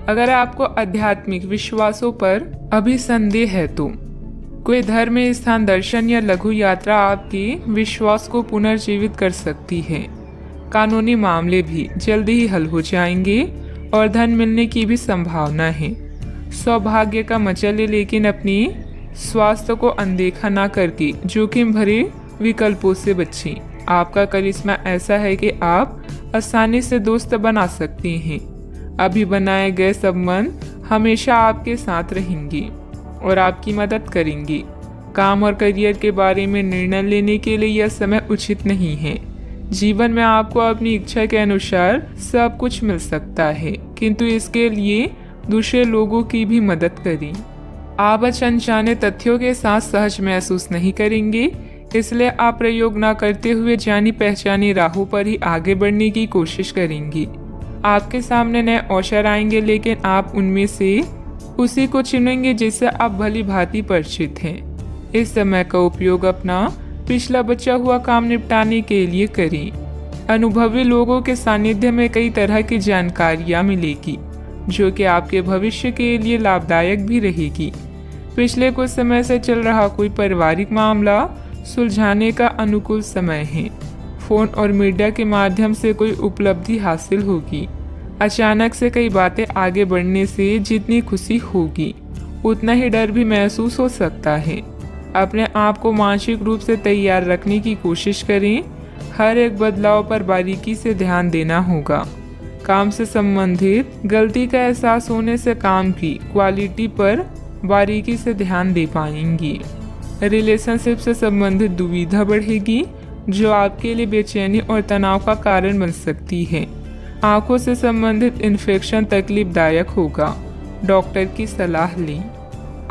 अगर आपको आध्यात्मिक विश्वासों पर अभी संदेह है तो कोई धर्म स्थान दर्शन या लघु यात्रा आपके विश्वास को पुनर्जीवित कर सकती है। कानूनी मामले भी जल्दी ही हल हो जाएंगे और धन मिलने की भी संभावना है। सौभाग्य का मजा ले, लेकिन अपनी स्वास्थ्य को अनदेखा ना करके जोखिम भरे विकल्पों से बचें। आपका करिश्मा ऐसा है कि आप आसानी से दोस्त बना सकते हैं। अभी बनाए गए संबंध हमेशा आपके साथ रहेंगे और आपकी मदद करेंगे। काम और करियर के बारे में निर्णय लेने के लिए यह समय उचित नहीं है। जीवन में आपको अपनी इच्छा के अनुसार सब कुछ मिल सकता है, किंतु इसके लिए दूसरे लोगों की भी मदद करें। आप अनजाने तथ्यों के साथ सहज महसूस नहीं करेंगे, इसलिए आप प्रयोग न करते हुए जानी पहचानी राहों पर ही आगे बढ़ने की कोशिश करेंगे। आपके सामने नए अवसर आएंगे, लेकिन आप उनमें से उसी को चुनेंगे जिससे आप भली भांति परिचित हैं। इस समय का उपयोग अपना पिछला बचा हुआ काम निपटाने के लिए करें। अनुभवी लोगों के सानिध्य में कई तरह की जानकारियां मिलेगी जो कि आपके भविष्य के लिए लाभदायक भी रहेगी। पिछले कुछ समय से चल रहा कोई पारिवारिक मामला सुलझाने का अनुकूल समय है। फोन और मीडिया के माध्यम से कोई उपलब्धि हासिल होगी। अचानक से कई बातें आगे बढ़ने से जितनी खुशी होगी उतना ही डर भी महसूस हो सकता है। अपने आप को मानसिक रूप से तैयार रखने की कोशिश करें। हर एक बदलाव पर बारीकी से ध्यान देना होगा। काम से संबंधित गलती का एहसास होने से काम की क्वालिटी पर बारीकी से ध्यान दे पाएंगी। रिलेशनशिप से संबंधित दुविधा बढ़ेगी जो आपके लिए बेचैनी और तनाव का कारण बन सकती है। आंखों से संबंधित इन्फेक्शन तकलीफदायक होगा। डॉक्टर की सलाह लें।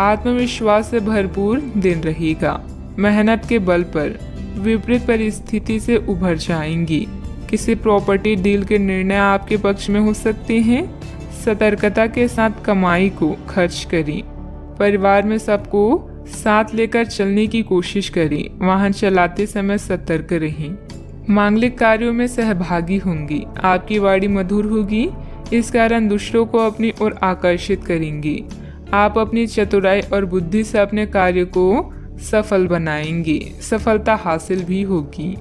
आत्मविश्वास से भरपूर दिन रहेगा। मेहनत के बल पर विपरीत परिस्थिति से उभर जाएंगी। किसी प्रॉपर्टी डील के निर्णय आपके पक्ष में हो सकते हैं। सतर्कता के साथ कमाई को खर्च करें। परिवार में सबको साथ लेकर चलने की कोशिश करें। वाहन चलाते समय सतर्क रहें। मांगलिक कार्यों में सहभागी होंगी। आपकी वाणी मधुर होगी, इस कारण दूसरों को अपनी ओर आकर्षित करेंगे। आप अपनी चतुराई और बुद्धि से अपने कार्य को सफल बनाएंगे। सफलता हासिल भी होगी।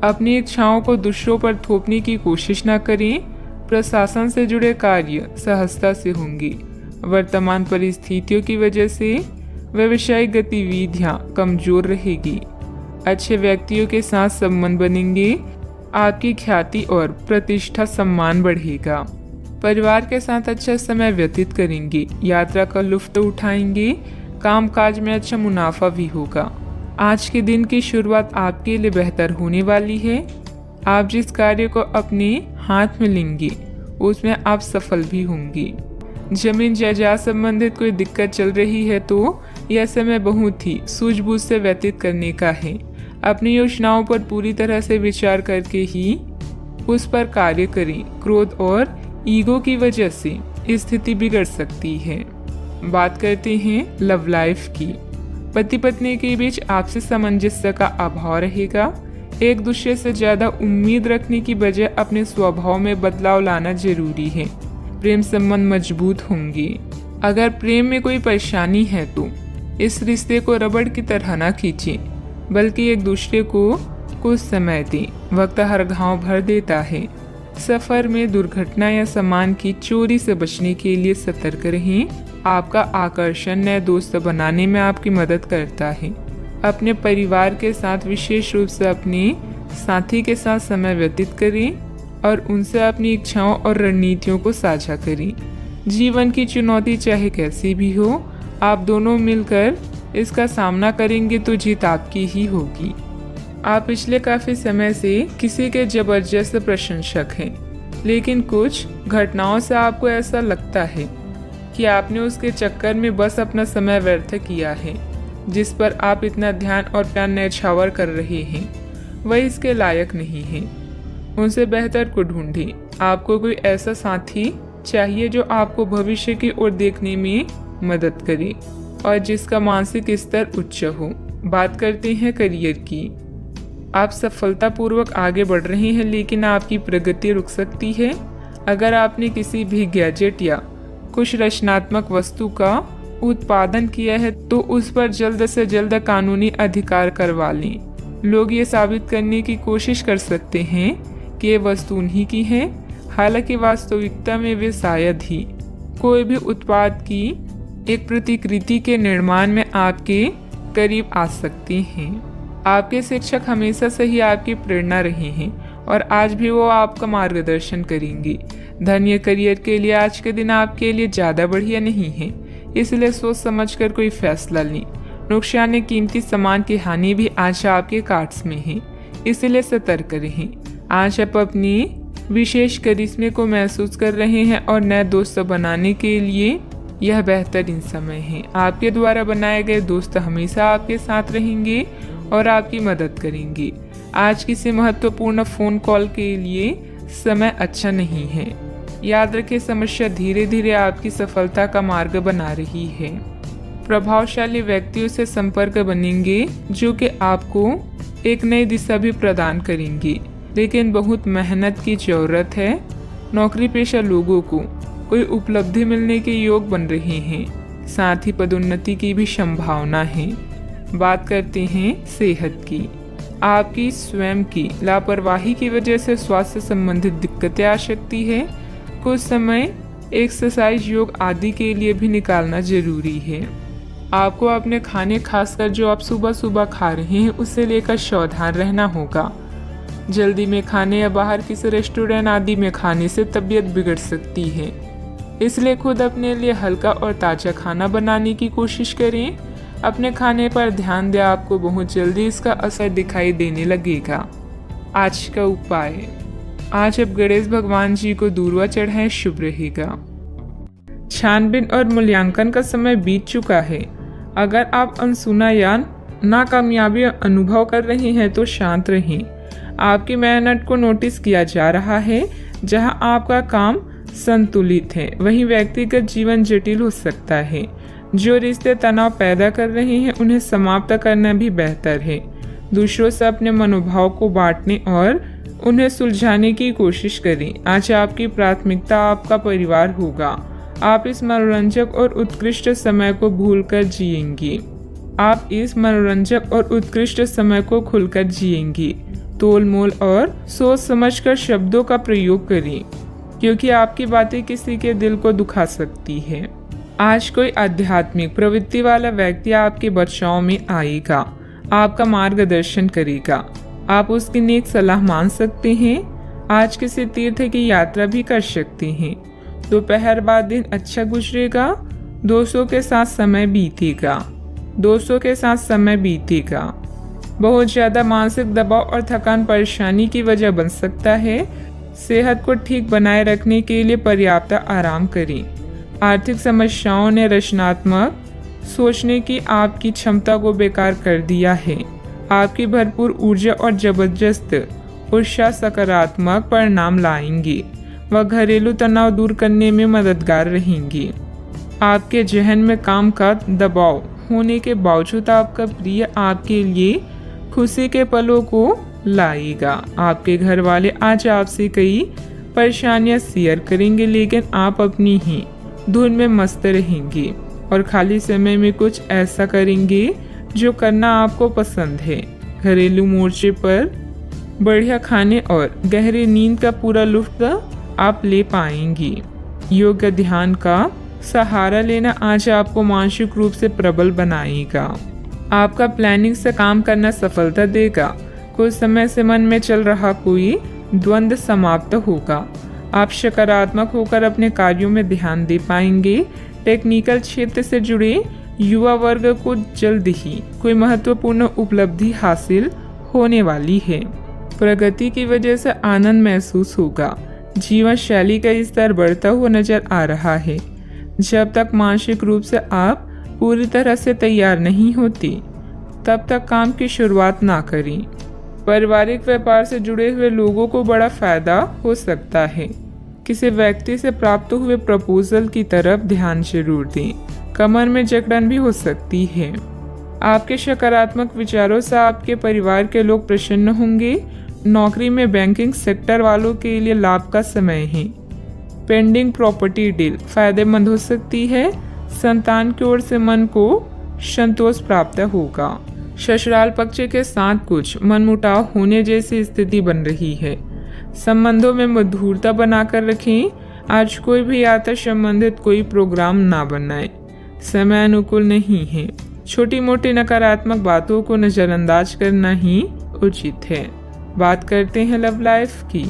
अपनी इच्छाओं को दूसरों पर थोपने की कोशिश न करें। प्रशासन से जुड़े कार्य सहजता से होंगे। वर्तमान परिस्थितियों की वजह से व्यावसायिक गतिविधियां कमजोर रहेगी। अच्छे व्यक्तियों के साथ संबंध बनेंगे। आपकी ख्याति और प्रतिष्ठा सम्मान बढ़ेगा। परिवार के साथ अच्छा समय व्यतीत करेंगे। यात्रा का लुत्फ उठाएंगे। कामकाज में अच्छा मुनाफा भी होगा। आज के दिन की शुरुआत आपके लिए बेहतर होने वाली है। आप जिस कार्य को अपने हाथ में लेंगे उसमें आप सफल भी होंगे। जमीन जायदाद संबंधित कोई दिक्कत चल रही है तो यह समय बहुत ही सूझबूझ से व्यतीत करने का है। अपनी योजनाओं पर पूरी तरह से विचार करके ही उस पर कार्य करें। क्रोध और ईगो की वजह से स्थिति बिगड़ सकती है। बात करते हैं लव लाइफ की। पति पत्नी के बीच आपसी सामंजस्य का अभाव रहेगा। एक दूसरे से ज्यादा उम्मीद रखने की बजाय अपने स्वभाव में बदलाव लाना जरूरी है। प्रेम संबंध मजबूत होंगे। अगर प्रेम में कोई परेशानी है तो इस रिश्ते को रबड़ की तरह न खींचें, बल्कि एक दूसरे को कुछ समय दें। वक्त हर घाव भर देता है। सफर में दुर्घटना या सामान की चोरी से बचने के लिए सतर्क रहें। आपका आकर्षण नए दोस्त बनाने में आपकी मदद करता है। अपने परिवार के साथ विशेष रूप से अपने साथी के साथ समय व्यतीत करें और उनसे अपनी इच्छाओं और रणनीतियों को साझा करें। जीवन की चुनौती चाहे कैसी भी हो, आप दोनों मिलकर इसका सामना करेंगे तो जीत आपकी ही होगी। आप पिछले काफी समय से किसी के जबरदस्त प्रशंसक हैं, लेकिन कुछ घटनाओं से आपको ऐसा लगता है कि आपने उसके चक्कर में बस अपना समय व्यर्थ किया है। जिस पर आप इतना ध्यान और प्यार न्यौछावर कर रहे हैं वह इसके लायक नहीं है। उनसे बेहतर को ढूंढें। आपको कोई ऐसा साथी चाहिए जो आपको भविष्य की ओर देखने में मदद करे और जिसका मानसिक स्तर उच्च हो। बात करते हैं करियर की। आप सफलतापूर्वक आगे बढ़ रहे हैं, लेकिन आपकी प्रगति रुक सकती है। अगर आपने किसी भी गैजेट या कुछ रचनात्मक वस्तु का उत्पादन किया है तो उस पर जल्द से जल्द कानूनी अधिकार करवा लें। लोग ये साबित करने की कोशिश कर सकते हैं कि ये वस्तु उन्हीं की है, हालांकि वास्तविकता में वे शायद ही कोई भी उत्पाद की एक प्रतिकृति के निर्माण में आपके करीब आ सकती हैं। आपके शिक्षक हमेशा से ही आपकी प्रेरणा रहे हैं और आज भी वो आपका मार्गदर्शन करेंगे। धन या करियर के लिए आज के दिन आपके लिए ज़्यादा बढ़िया नहीं है, इसलिए सोच समझकर कोई फैसला लें। नुकसान या कीमती सामान की हानि भी आज आपके कार्ड्स में है, इसलिए सतर्क रहें। आज आप अपनी विशेष करिश्मे को महसूस कर रहे हैं और नए दोस्त बनाने के लिए यह बेहतरीन समय है। आपके द्वारा बनाए गए दोस्त हमेशा आपके साथ रहेंगे और आपकी मदद करेंगे। आज किसी महत्वपूर्ण फ़ोन कॉल के लिए समय अच्छा नहीं है। याद रखें, समस्या धीरे धीरे आपकी सफलता का मार्ग बना रही है। प्रभावशाली व्यक्तियों से संपर्क बनेंगे जो कि आपको एक नई दिशा भी प्रदान करेंगे, लेकिन बहुत मेहनत की जरूरत है। नौकरी पेशा लोगों को कोई उपलब्धि मिलने के योग बन रहे हैं, साथ ही पदोन्नति की भी संभावना है। बात करते हैं सेहत की। आपकी स्वयं की लापरवाही की वजह से स्वास्थ्य संबंधित दिक्कतें आ सकती है। कुछ समय एक्सरसाइज, योग आदि के लिए भी निकालना जरूरी है। आपको अपने खाने, खासकर जो आप सुबह सुबह खा रहे हैं, उससे लेकर सावधान रहना होगा। जल्दी में खाने या बाहर किसी रेस्टोरेंट आदि में खाने से तबीयत बिगड़ सकती है, इसलिए खुद अपने लिए हल्का और ताज़ा खाना बनाने की कोशिश करें। अपने खाने पर ध्यान दें, आपको बहुत जल्दी इसका असर दिखाई देने लगेगा। आज का उपाय, आज आप गणेश भगवान जी को दूर्वा चढ़ाएं, शुभ रहेगा। छानबीन और मूल्यांकन का समय बीत चुका है। अगर आप अनसुना या नाकामयाबी अनुभव कर रहे हैं तो शांत रहें। आपकी मेहनत को नोटिस किया जा रहा है। जहां आपका काम संतुलित है, वहीं व्यक्तिगत जीवन जटिल हो सकता है। जो रिश्ते तनाव पैदा कर रहे हैं, उन्हें समाप्त करना भी बेहतर है। दूसरों से अपने मनोभाव को बांटने और उन्हें सुलझाने की कोशिश करें। आज आपकी प्राथमिकता आपका परिवार होगा। आप इस मनोरंजक और उत्कृष्ट समय को भूलकर जिएंगे। आप इस मनोरंजक और उत्कृष्ट समय को खुलकर जिएंगे। तोल मोल और सोच समझकर शब्दों का प्रयोग करें, क्योंकि आपकी बातें किसी के दिल को दुखा सकती है। आज कोई आध्यात्मिक प्रवृत्ति वाला व्यक्ति आपके बचाव में आएगा, आपका मार्गदर्शन करेगा। आप उसकी नेक सलाह मान सकते हैं। आज किसी तीर्थ की यात्रा भी कर सकते हैं। दोपहर बाद दिन अच्छा गुजरेगा। दोस्तों के साथ समय बीतेगा। बहुत ज़्यादा मानसिक दबाव और थकान परेशानी की वजह बन सकता है। सेहत को ठीक बनाए रखने के लिए पर्याप्त आराम करें। आर्थिक समस्याओं ने रचनात्मक सोचने की आपकी क्षमता को बेकार कर दिया है। आपकी भरपूर ऊर्जा और जबरदस्त उत्साह सकारात्मक परिणाम लाएंगे। वह घरेलू तनाव दूर करने में मददगार रहेंगी। आपके जहन में काम का दबाव होने के बावजूद आपका प्रिय आपके लिए खुशी के पलों को लाएगा। आपके घर वाले आज आपसे कई परेशानियां शेयर करेंगे, लेकिन आप अपनी ही धुन में मस्त रहेंगे और खाली समय में कुछ ऐसा करेंगे जो करना आपको पसंद है। घरेलू मोर्चे पर बढ़िया खाने और गहरी नींद का पूरा लुत्फ आप ले पाएंगी। योग ध्यान का सहारा लेना आज आपको मानसिक रूप से प्रबल बनाएगा। आपका प्लानिंग से काम करना सफलता देगा। कुछ समय से मन में चल रहा कोई द्वंद्व समाप्त होगा। आप सकारात्मक होकर अपने कार्यों में ध्यान दे पाएंगे। टेक्निकल क्षेत्र से जुड़े युवा वर्ग को जल्द ही कोई महत्वपूर्ण उपलब्धि हासिल होने वाली है। प्रगति की वजह से आनंद महसूस होगा। जीवन शैली का स्तर बढ़ता हुआ नजर आ रहा है। जब तक मानसिक रूप से आप पूरी तरह से तैयार नहीं होती, तब तक काम की शुरुआत ना करें। पारिवारिक व्यापार से जुड़े हुए लोगों को बड़ा फायदा हो सकता है। किसी व्यक्ति से प्राप्त हुए प्रपोजल की तरफ ध्यान जरूर दें। कमर में जकड़न भी हो सकती है। आपके सकारात्मक विचारों से आपके परिवार के लोग प्रसन्न होंगे। नौकरी में बैंकिंग सेक्टर वालों के लिए लाभ का समय है। पेंडिंग प्रॉपर्टी डील फायदेमंद हो सकती है। संतान की ओर से मन को संतोष प्राप्त होगा। ससुराल पक्ष के साथ कुछ मनमुटाव होने जैसी स्थिति बन रही है। संबंधों में मधुरता बनाकर रखें। आज कोई भी यात्रा संबंधित कोई प्रोग्राम ना बनाए, समय अनुकूल नहीं है। छोटी मोटी नकारात्मक बातों को नजरअंदाज करना ही उचित है। बात करते हैं लव लाइफ की।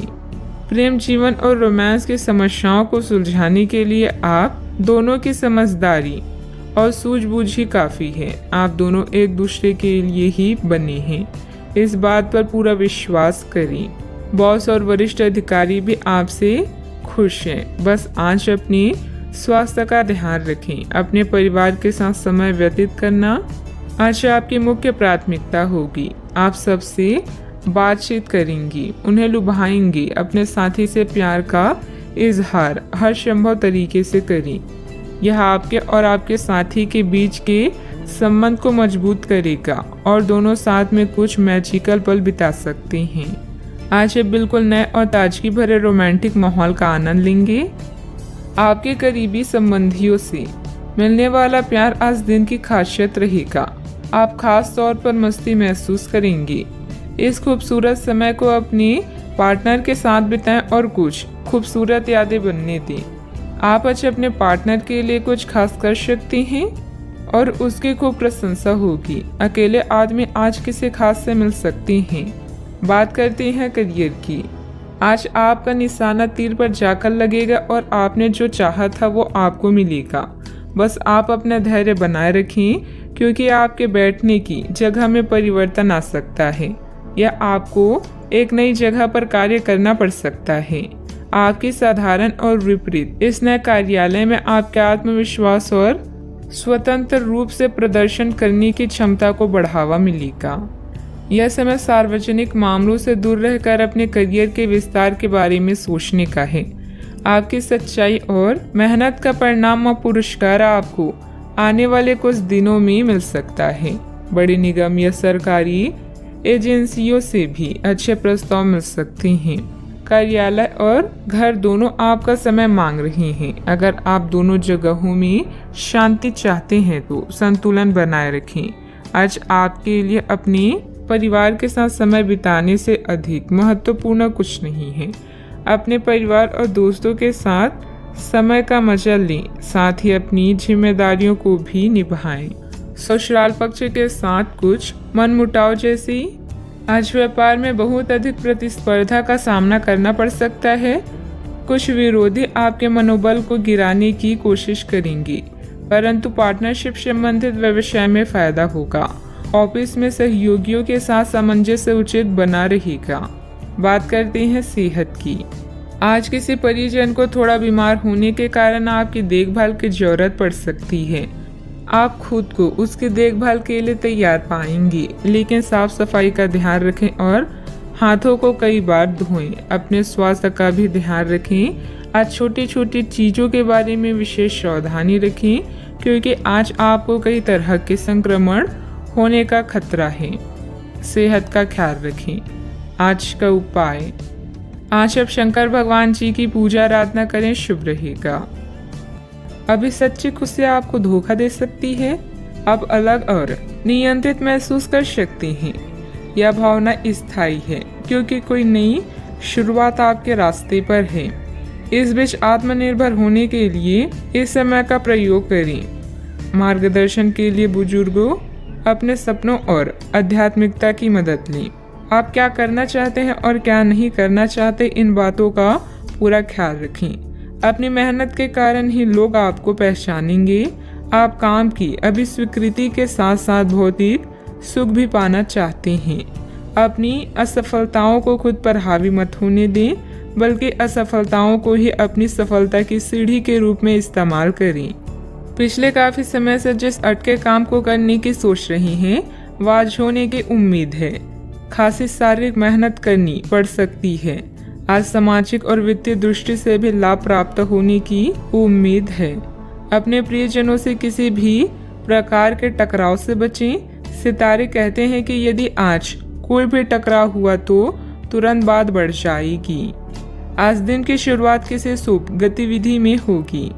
प्रेम जीवन और रोमांस की समस्याओं को सुलझाने के लिए आप दोनों की समझदारी और सूझबूझ ही काफ़ी है। आप दोनों एक दूसरे के लिए ही बने हैं, इस बात पर पूरा विश्वास करें। बॉस और वरिष्ठ अधिकारी भी आपसे खुश हैं। बस आज अपने स्वास्थ्य का ध्यान रखें। अपने परिवार के साथ समय व्यतीत करना आज आपकी मुख्य प्राथमिकता होगी। आप सबसे बातचीत करेंगी, उन्हें लुभाएंगी। अपने साथी से प्यार का इजहार हर संभव तरीके से करें। यह आपके और आपके साथी के बीच के संबंध को मजबूत करेगा और दोनों साथ में कुछ मैजिकल पल बिता सकते हैं। आज आप बिल्कुल नए और ताजगी भरे रोमांटिक माहौल का आनंद लेंगे। आपके करीबी संबंधियों से मिलने वाला प्यार आज दिन की खासियत रहेगा। आप खास तौर पर मस्ती महसूस करेंगे। इस खूबसूरत समय को अपने पार्टनर के साथ बिताएं और कुछ खूबसूरत यादें बनने दें। आप आज अपने पार्टनर के लिए कुछ खास कर सकते हैं और उसकी खूब प्रशंसा होगी। अकेले आदमी आज किसी खास से मिल सकते हैं। बात करते हैं करियर की। आज आपका निशाना तीर पर जाकर लगेगा और आपने जो चाहा था वो आपको मिलेगा। बस आप अपना धैर्य बनाए रखें, क्योंकि आपके बैठने की जगह में परिवर्तन आ सकता है या आपको एक नई जगह पर कार्य करना पड़ सकता है। आपकी साधारण और विपरीत इस नए कार्यालय में आपके आत्मविश्वास और स्वतंत्र रूप से प्रदर्शन करने की क्षमता को बढ़ावा मिलेगा। यह समय सार्वजनिक मामलों से दूर रहकर अपने करियर के विस्तार के बारे में सोचने का है। आपकी सच्चाई और मेहनत का परिणाम व पुरस्कार आपको आने वाले कुछ दिनों में मिल सकता है। बड़ी निगम या सरकारी एजेंसियों से भी अच्छे प्रस्ताव मिल सकते हैं। कार्यालय और घर दोनों आपका समय मांग रहे हैं। अगर आप दोनों जगहों में शांति चाहते हैं तो संतुलन बनाए रखें। आज आपके लिए अपने परिवार के साथ समय बिताने से अधिक महत्वपूर्ण कुछ नहीं है। अपने परिवार और दोस्तों के साथ समय का मजा लें, साथ ही अपनी जिम्मेदारियों को भी निभाएं। ससुराल पक्ष के साथ कुछ मनमुटाव जैसी आज व्यापार में बहुत अधिक प्रतिस्पर्धा का सामना करना पड़ सकता है। कुछ विरोधी आपके मनोबल को गिराने की कोशिश करेंगे, परंतु पार्टनरशिप संबंधित व्यवसाय में फायदा होगा। ऑफिस में सहयोगियों के साथ सामंजस्य उचित बना रहेगा। बात करते हैं सेहत की। आज किसी परिजन को थोड़ा बीमार होने के कारण आपकी देखभाल की जरूरत पड़ सकती है। आप खुद को उसकी देखभाल के लिए तैयार पाएंगे, लेकिन साफ सफाई का ध्यान रखें और हाथों को कई बार धोएं। अपने स्वास्थ्य का भी ध्यान रखें। आज छोटी छोटी चीज़ों के बारे में विशेष सावधानी रखें, क्योंकि आज आपको कई तरह के संक्रमण होने का खतरा है। सेहत का ख्याल रखें। आज का उपाय, आज अब शंकर भगवान जी की पूजा आराधना करें, शुभ रहेगा। अभी सच्ची खुशी आपको धोखा दे सकती है। आप अलग और नियंत्रित महसूस कर सकते हैं। यह भावना स्थायी है, क्योंकि कोई नई शुरुआत आपके रास्ते पर है। इस बीच आत्मनिर्भर होने के लिए इस समय का प्रयोग करें। मार्गदर्शन के लिए बुजुर्गों, अपने सपनों और आध्यात्मिकता की मदद लें। आप क्या करना चाहते हैं और क्या नहीं करना चाहते, इन बातों का पूरा ख्याल रखें। अपनी मेहनत के कारण ही लोग आपको पहचानेंगे। आप काम की अभी स्वीकृति के साथ साथ भौतिक सुख भी पाना चाहते हैं। अपनी असफलताओं को खुद पर हावी मत होने दें, बल्कि असफलताओं को ही अपनी सफलता की सीढ़ी के रूप में इस्तेमाल करें। पिछले काफी समय से जिस अटके काम को करने की सोच रही हैं, वह आज होने की उम्मीद है। खासी शारीरिक मेहनत करनी पड़ सकती है। आज सामाजिक और वित्तीय दृष्टि से भी लाभ प्राप्त होने की उम्मीद है। अपने प्रियजनों से किसी भी प्रकार के टकराव से बचें। सितारे कहते हैं कि यदि आज कोई भी टकराव हुआ तो तुरंत बात बढ़ जाएगी। आज दिन की शुरुआत किसी शुभ गतिविधि में होगी।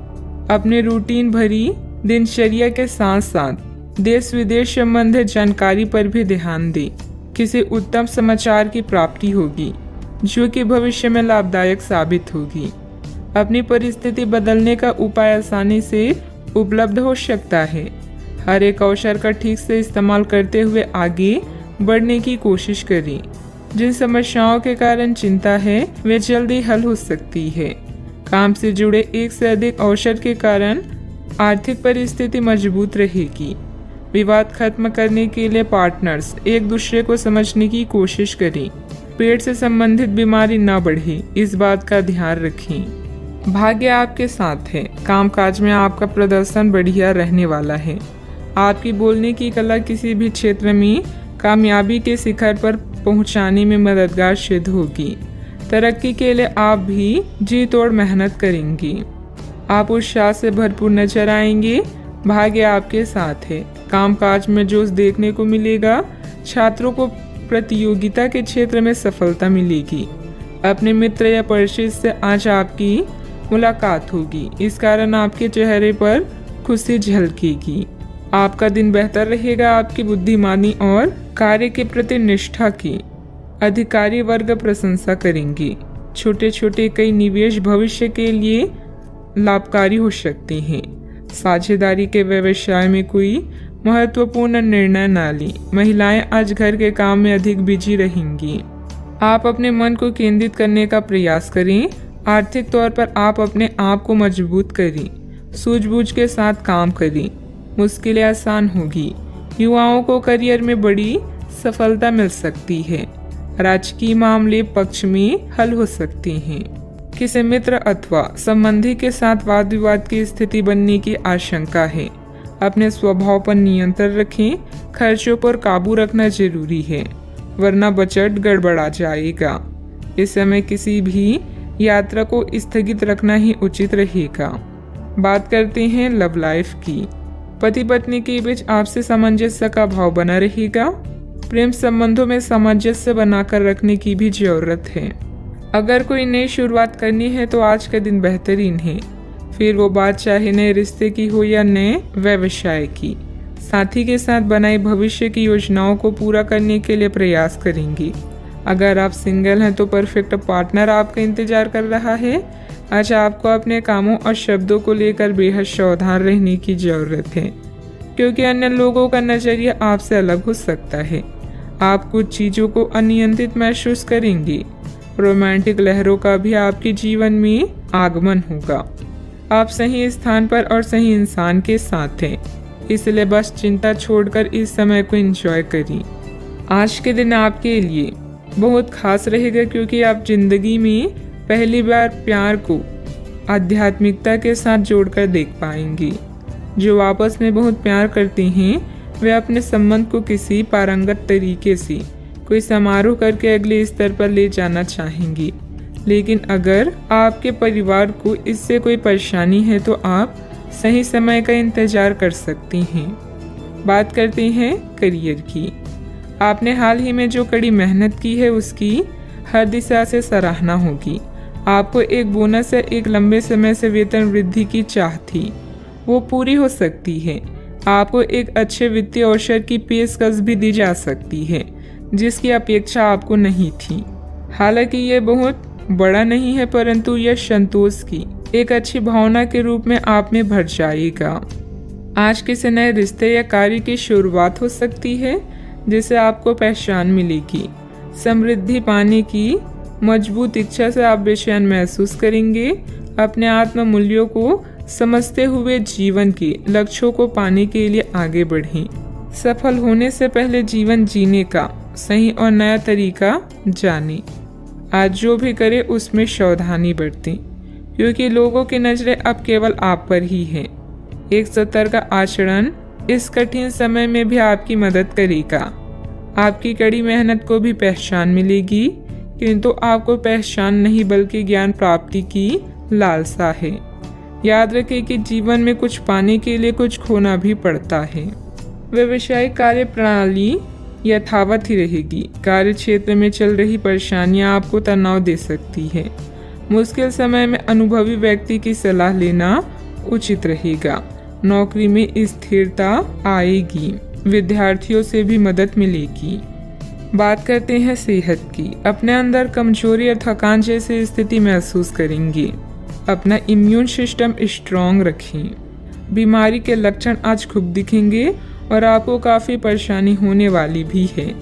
अपने रूटीन भरी दिनचर्या के साथ साथ देश विदेश संबंधित जानकारी पर भी ध्यान दें। किसी उत्तम समाचार की प्राप्ति होगी जो कि भविष्य में लाभदायक साबित होगी। अपनी परिस्थिति बदलने का उपाय आसानी से उपलब्ध हो सकता है। हर एक अवसर का ठीक से इस्तेमाल करते हुए आगे बढ़ने की कोशिश करें। जिन समस्याओं के कारण चिंता है वे जल्दी हल हो सकती है। काम से जुड़े एक से अधिक अवसर के कारण आर्थिक परिस्थिति मजबूत रहेगी। विवाद खत्म करने के लिए पार्टनर्स एक दूसरे को समझने की कोशिश करें। पेट से संबंधित बीमारी न बढ़े, इस बात का ध्यान रखें। भाग्य आपके साथ है। कामकाज में आपका प्रदर्शन बढ़िया रहने वाला है। आपकी बोलने की कला किसी भी क्षेत्र में कामयाबी के शिखर पर पहुंचाने में मददगार सिद्ध होगी। तरक्की के लिए आप भी जी तोड़ मेहनत करेंगी। आप उत्साह से भरपूर नजर आएंगे। भाग्य आपके साथ है। कामकाज में जोश देखने को मिलेगा। छात्रों को प्रतियोगिता के क्षेत्र में सफलता मिलेगी। अपने मित्र या परिचित से आज आपकी मुलाकात होगी। इस कारण आपके चेहरे पर खुशी झलकेगी। आपका दिन बेहतर रहेगा। आपकी बुद्धिमानी और कार्य के प्रति निष्ठा की अधिकारी वर्ग प्रशंसा करेंगे। छोटे छोटे कई निवेश भविष्य के लिए लाभकारी हो सकते हैं। साझेदारी के व्यवसाय में कोई महत्वपूर्ण निर्णय न लें। महिलाएं आज घर के काम में अधिक बिजी रहेंगी। आप अपने मन को केंद्रित करने का प्रयास करें। आर्थिक तौर पर आप अपने आप को मजबूत करें। सूझबूझ के साथ काम करें। मुश्किलें आसान होगी। युवाओं को करियर में बड़ी सफलता मिल सकती है। राजकीय मामले पक्ष में हल हो सकते हैं। किसी मित्र अथवा संबंधी के साथ वाद विवाद की स्थिति बनने की आशंका है। अपने स्वभाव पर नियंत्रण रखें। खर्चों पर काबू रखना जरूरी है, वरना बजट गड़बड़ा जाएगा। इस समय किसी भी यात्रा को स्थगित रखना ही उचित रहेगा। बात करते हैं लव लाइफ की। पति पत्नी के बीच आपसी सामंजस्य का भाव बना रहेगा। प्रेम संबंधों में सामंजस्य बनाकर रखने की भी जरूरत है। अगर कोई नई शुरुआत करनी है तो आज का दिन बेहतरीन है। फिर वो बात चाहे नए रिश्ते की हो या नए व्यवसाय की। साथी के साथ बनाई भविष्य की योजनाओं को पूरा करने के लिए प्रयास करेंगी। अगर आप सिंगल हैं तो परफेक्ट पार्टनर आपका इंतजार कर रहा है। आज आपको अपने कामों और शब्दों को लेकर बेहद सावधान रहने की जरूरत है, क्योंकि अन्य लोगों का नजरिया आपसे अलग हो सकता है। आप कुछ चीजों को अनियंत्रित महसूस करेंगे। रोमांटिक लहरों का भी आपके जीवन में आगमन होगा। आप सही स्थान पर और सही इंसान के साथ हैं, इसलिए बस चिंता छोड़कर इस समय को एंजॉय करिए। आज के दिन आपके लिए बहुत खास रहेगा, क्योंकि आप जिंदगी में पहली बार प्यार को आध्यात्मिकता के साथ जोड़कर देख पाएंगी। जो आपस में बहुत प्यार करते हैं वे अपने संबंध को किसी पारंगत तरीके से कोई समारोह करके अगले स्तर पर ले जाना चाहेंगी। लेकिन अगर आपके परिवार को इससे कोई परेशानी है तो आप सही समय का इंतजार कर सकती हैं। बात करते हैं करियर की। आपने हाल ही में जो कड़ी मेहनत की है उसकी हर दिशा से सराहना होगी। आपको एक बोनस या एक लंबे समय से वेतन वृद्धि की चाह थी, वो पूरी हो सकती है। आपको एक अच्छे वित्तीय अवसर की पेशकश भी दी जा सकती है जिसकी अपेक्षा आपको नहीं थी। हालांकि ये बहुत बड़ा नहीं है, परंतु यह संतोष की एक अच्छी भावना के रूप में आप में भर जाएगा। आज किसी नए रिश्ते या कार्य की शुरुआत हो सकती है जिससे आपको पहचान मिलेगी। समृद्धि पाने की मजबूत इच्छा से आप बेचैन महसूस करेंगे। अपने आत्म मूल्यों को समझते हुए जीवन के लक्ष्यों को पाने के लिए आगे बढ़ें। सफल होने से पहले जीवन जीने का सही और नया तरीका जानें। आज जो भी करे उसमें सावधानी बरतें, क्योंकि लोगों की नजरें अब केवल आप पर ही है। एक सतर्क आचरण इस कठिन समय में भी आपकी मदद करेगा। आपकी कड़ी मेहनत को भी पहचान मिलेगी, किंतु आपको पहचान नहीं बल्कि ज्ञान प्राप्ति की लालसा है। याद रखें कि जीवन में कुछ पाने के लिए कुछ खोना भी पड़ता है। व्यवसायिक कार्य प्रणाली यथावत ही रहेगी। कार्य क्षेत्र में चल रही परेशानियां आपको तनाव दे सकती है। मुश्किल समय में अनुभवी व्यक्ति की सलाह लेना उचित रहेगा। नौकरी में स्थिरता आएगी। विद्यार्थियों से भी मदद मिलेगी। बात करते हैं सेहत की। अपने अंदर कमजोरी और थकान जैसी स्थिति महसूस करेंगे। अपना इम्यून सिस्टम स्ट्रॉन्ग रखें। बीमारी के लक्षण आज खूब दिखेंगे और आपको काफ़ी परेशानी होने वाली भी है।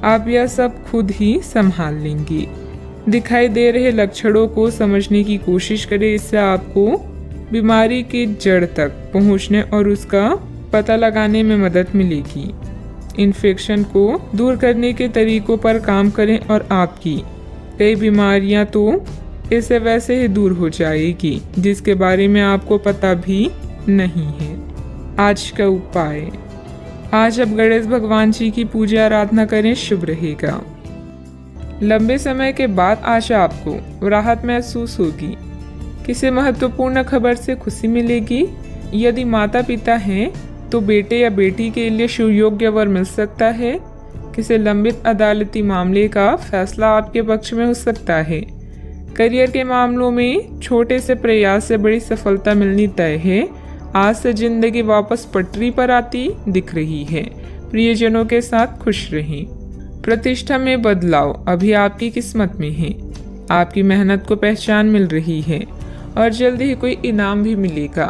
आप यह सब खुद ही संभाल लेंगे। दिखाई दे रहे लक्षणों को समझने की कोशिश करें। इससे आपको बीमारी की जड़ तक पहुंचने और उसका पता लगाने में मदद मिलेगी। इन्फेक्शन को दूर करने के तरीकों पर काम करें और आपकी कई बीमारियां तो इससे वैसे ही दूर हो जाएगी जिसके बारे में आपको पता भी नहीं है। आज का उपाय, आज आप गणेश भगवान जी की पूजा आराधना करें, शुभ रहेगा। लंबे समय के बाद आज आपको राहत महसूस होगी। किसी महत्वपूर्ण खबर से खुशी मिलेगी। यदि माता पिता हैं तो बेटे या बेटी के लिए सुयोग्य वर मिल सकता है। किसी लंबित अदालती मामले का फैसला आपके पक्ष में हो सकता है। करियर के मामलों में छोटे से प्रयास से बड़ी सफलता मिलनी तय है। आज से जिंदगी वापस पटरी पर आती दिख रही है। प्रियजनों के साथ खुश रहें। प्रतिष्ठा में बदलाव अभी आपकी किस्मत में है। आपकी मेहनत को पहचान मिल रही है और जल्दी ही कोई इनाम भी मिलेगा।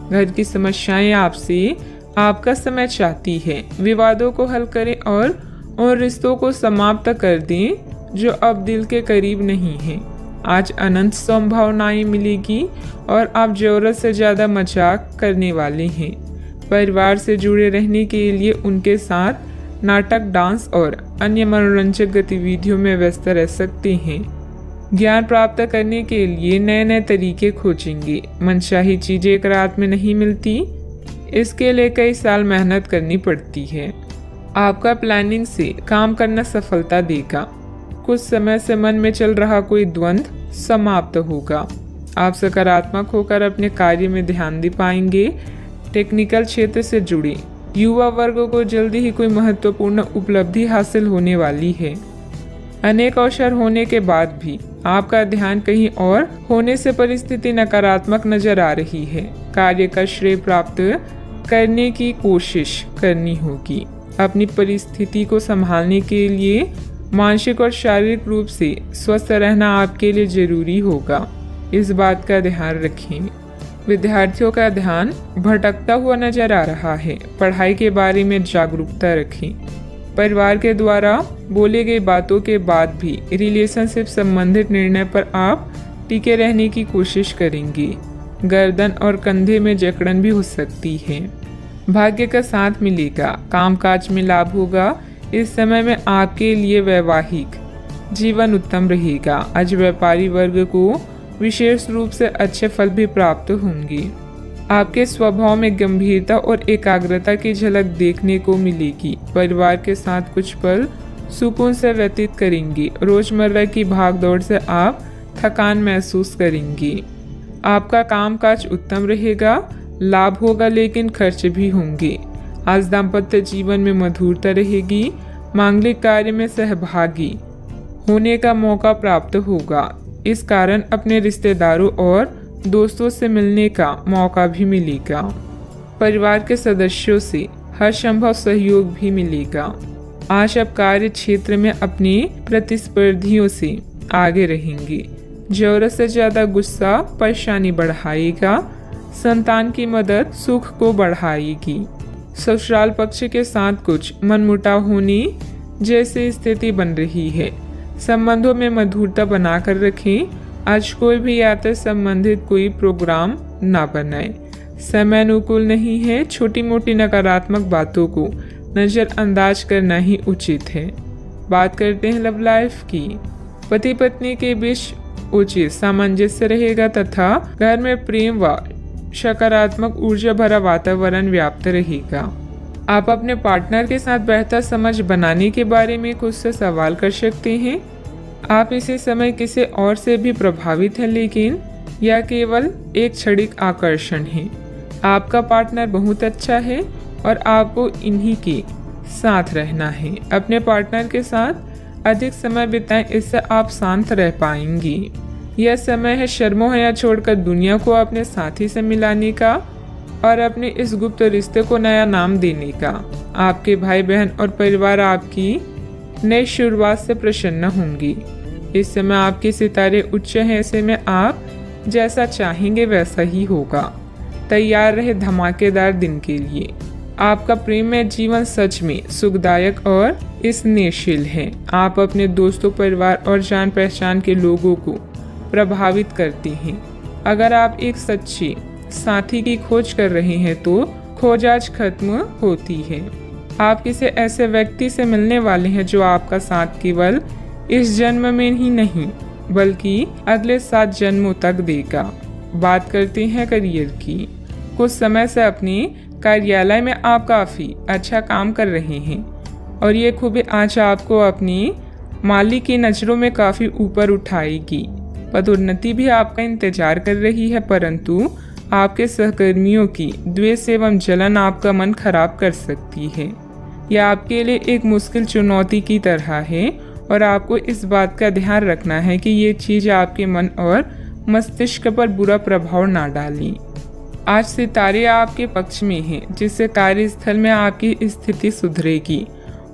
घर की समस्याएं आपसे आपका समय चाहती है। विवादों को हल करें और उन रिश्तों को समाप्त कर दें जो अब दिल के करीब नहीं है। आज अनंत संभावनाएं मिलेगी और आप जरूरत से ज़्यादा मजाक करने वाले हैं। परिवार से जुड़े रहने के लिए उनके साथ नाटक, डांस और अन्य मनोरंजक गतिविधियों में व्यस्त रह सकते हैं। ज्ञान प्राप्त करने के लिए नए नए तरीके खोजेंगे। मनचाही चीजें एक रात में नहीं मिलती, इसके लिए कई साल मेहनत करनी पड़ती है। आपका प्लानिंग से काम करना सफलता देगा। कुछ समय से मन में चल रहा कोई द्वंद्व समाप्त होगा। आप सकारात्मक होकर अपने कार्य में ध्यान दे पाएंगे। टेक्निकल क्षेत्र से जुड़े युवा वर्ग को जल्दी ही कोई महत्वपूर्ण उपलब्धि हासिल होने वाली है। अनेक अवसर होने के बाद भी आपका ध्यान कहीं और होने से परिस्थिति नकारात्मक नजर आ रही है। कार्य का श्रेय प्राप्त करने की कोशिश करनी होगी। अपनी परिस्थिति को संभालने के लिए मानसिक और शारीरिक रूप से स्वस्थ रहना आपके लिए जरूरी होगा। इस बात का ध्यान रखें। विद्यार्थियों का ध्यान भटकता हुआ नजर आ रहा है। पढ़ाई के बारे में जागरूकता रखें। परिवार के द्वारा बोले गई बातों के बाद भी रिलेशनशिप संबंधित निर्णय पर आप टिके रहने की कोशिश करेंगे। गर्दन और कंधे में जकड़न भी हो सकती है। भाग्य का साथ मिलेगा। कामकाज में लाभ होगा। इस समय में आपके लिए वैवाहिक जीवन उत्तम रहेगा। आज व्यापारी वर्ग को विशेष रूप से अच्छे फल भी प्राप्त होंगे। आपके स्वभाव में गंभीरता और एकाग्रता की झलक देखने को मिलेगी। परिवार के साथ कुछ पल सुकून से व्यतीत करेंगे। रोजमर्रा की भागदौड़ से आप थकान महसूस करेंगे। आपका कामकाज उत्तम रहेगा। लाभ होगा लेकिन खर्च भी होंगे। आज दाम्पत्य जीवन में मधुरता रहेगी। मांगलिक कार्य में सहभागी होने का मौका प्राप्त होगा। इस कारण अपने रिश्तेदारों और दोस्तों से मिलने का मौका भी मिलेगा। परिवार के सदस्यों से हर संभव सहयोग भी मिलेगा। आज आप कार्य क्षेत्र में अपने प्रतिस्पर्धियों से आगे रहेंगे। जरूरत से ज्यादा गुस्सा परेशानी बढ़ाएगा। संतान की मदद सुख को बढ़ाएगी। ससुराल पक्ष के साथ कुछ मनमुटाव होने जैसी स्थिति बन रही है। संबंधों में मधुरता बनाकर रखें। आज कोई भी यात्रा संबंधित कोई प्रोग्राम ना बनाए। समय अनुकूल नहीं है। छोटी मोटी नकारात्मक बातों को नजरअंदाज करना ही उचित है। बात करते हैं लव लाइफ की। पति पत्नी के बीच उचित सामंजस्य रहेगा तथा घर में प्रेम व सकारात्मक ऊर्जा भरा वातावरण व्याप्त रहेगा। आप अपने पार्टनर के साथ बेहतर समझ बनाने के बारे में खुद से सवाल कर सकते हैं। आप इसी समय किसी और से भी प्रभावित हैं, लेकिन यह केवल एक क्षणिक आकर्षण है। आपका पार्टनर बहुत अच्छा है और आपको इन्हीं के साथ रहना है। अपने पार्टनर के साथ अधिक समय बिताएं, इससे आप शांत रह पाएंगे। यह समय है शर्मोहया छोड़कर दुनिया को अपने साथी से मिलाने का और अपने इस गुप्त रिश्ते को नया नाम देने का। आपके भाई बहन और परिवार आपकी नई शुरुआत से प्रसन्न होंगी। इस समय आपके सितारे उच्च हैं, ऐसे में आप जैसा चाहेंगे वैसा ही होगा। तैयार रहे धमाकेदार दिन के लिए। आपका प्रेममय जीवन सच में सुखदायक और स्नेहशील है। आप अपने दोस्तों, परिवार और जान पहचान के लोगों को प्रभावित करते हैं। अगर आप एक सच्चे साथी की खोज कर रहे हैं तो खोज आज खत्म होती है। आप किसी ऐसे व्यक्ति से मिलने वाले हैं जो आपका साथ केवल इस जन्म में ही नहीं बल्कि अगले 7 जन्मों तक देगा। बात करते हैं करियर की। कुछ समय से अपने कार्यालय में आप काफ़ी अच्छा काम कर रहे हैं और ये खूबी आज आपको अपनी मालिक की नज़रों में काफ़ी ऊपर उठाएगी। पदोन्नति भी आपका इंतजार कर रही है, परंतु आपके सहकर्मियों की द्वेष एवं जलन आपका मन खराब कर सकती है। यह आपके लिए एक मुश्किल चुनौती की तरह है और आपको इस बात का ध्यान रखना है कि ये चीज़ आपके मन और मस्तिष्क पर बुरा प्रभाव ना डालें। आज सितारे आपके पक्ष में हैं, जिससे कार्यस्थल में आपकी स्थिति सुधरेगी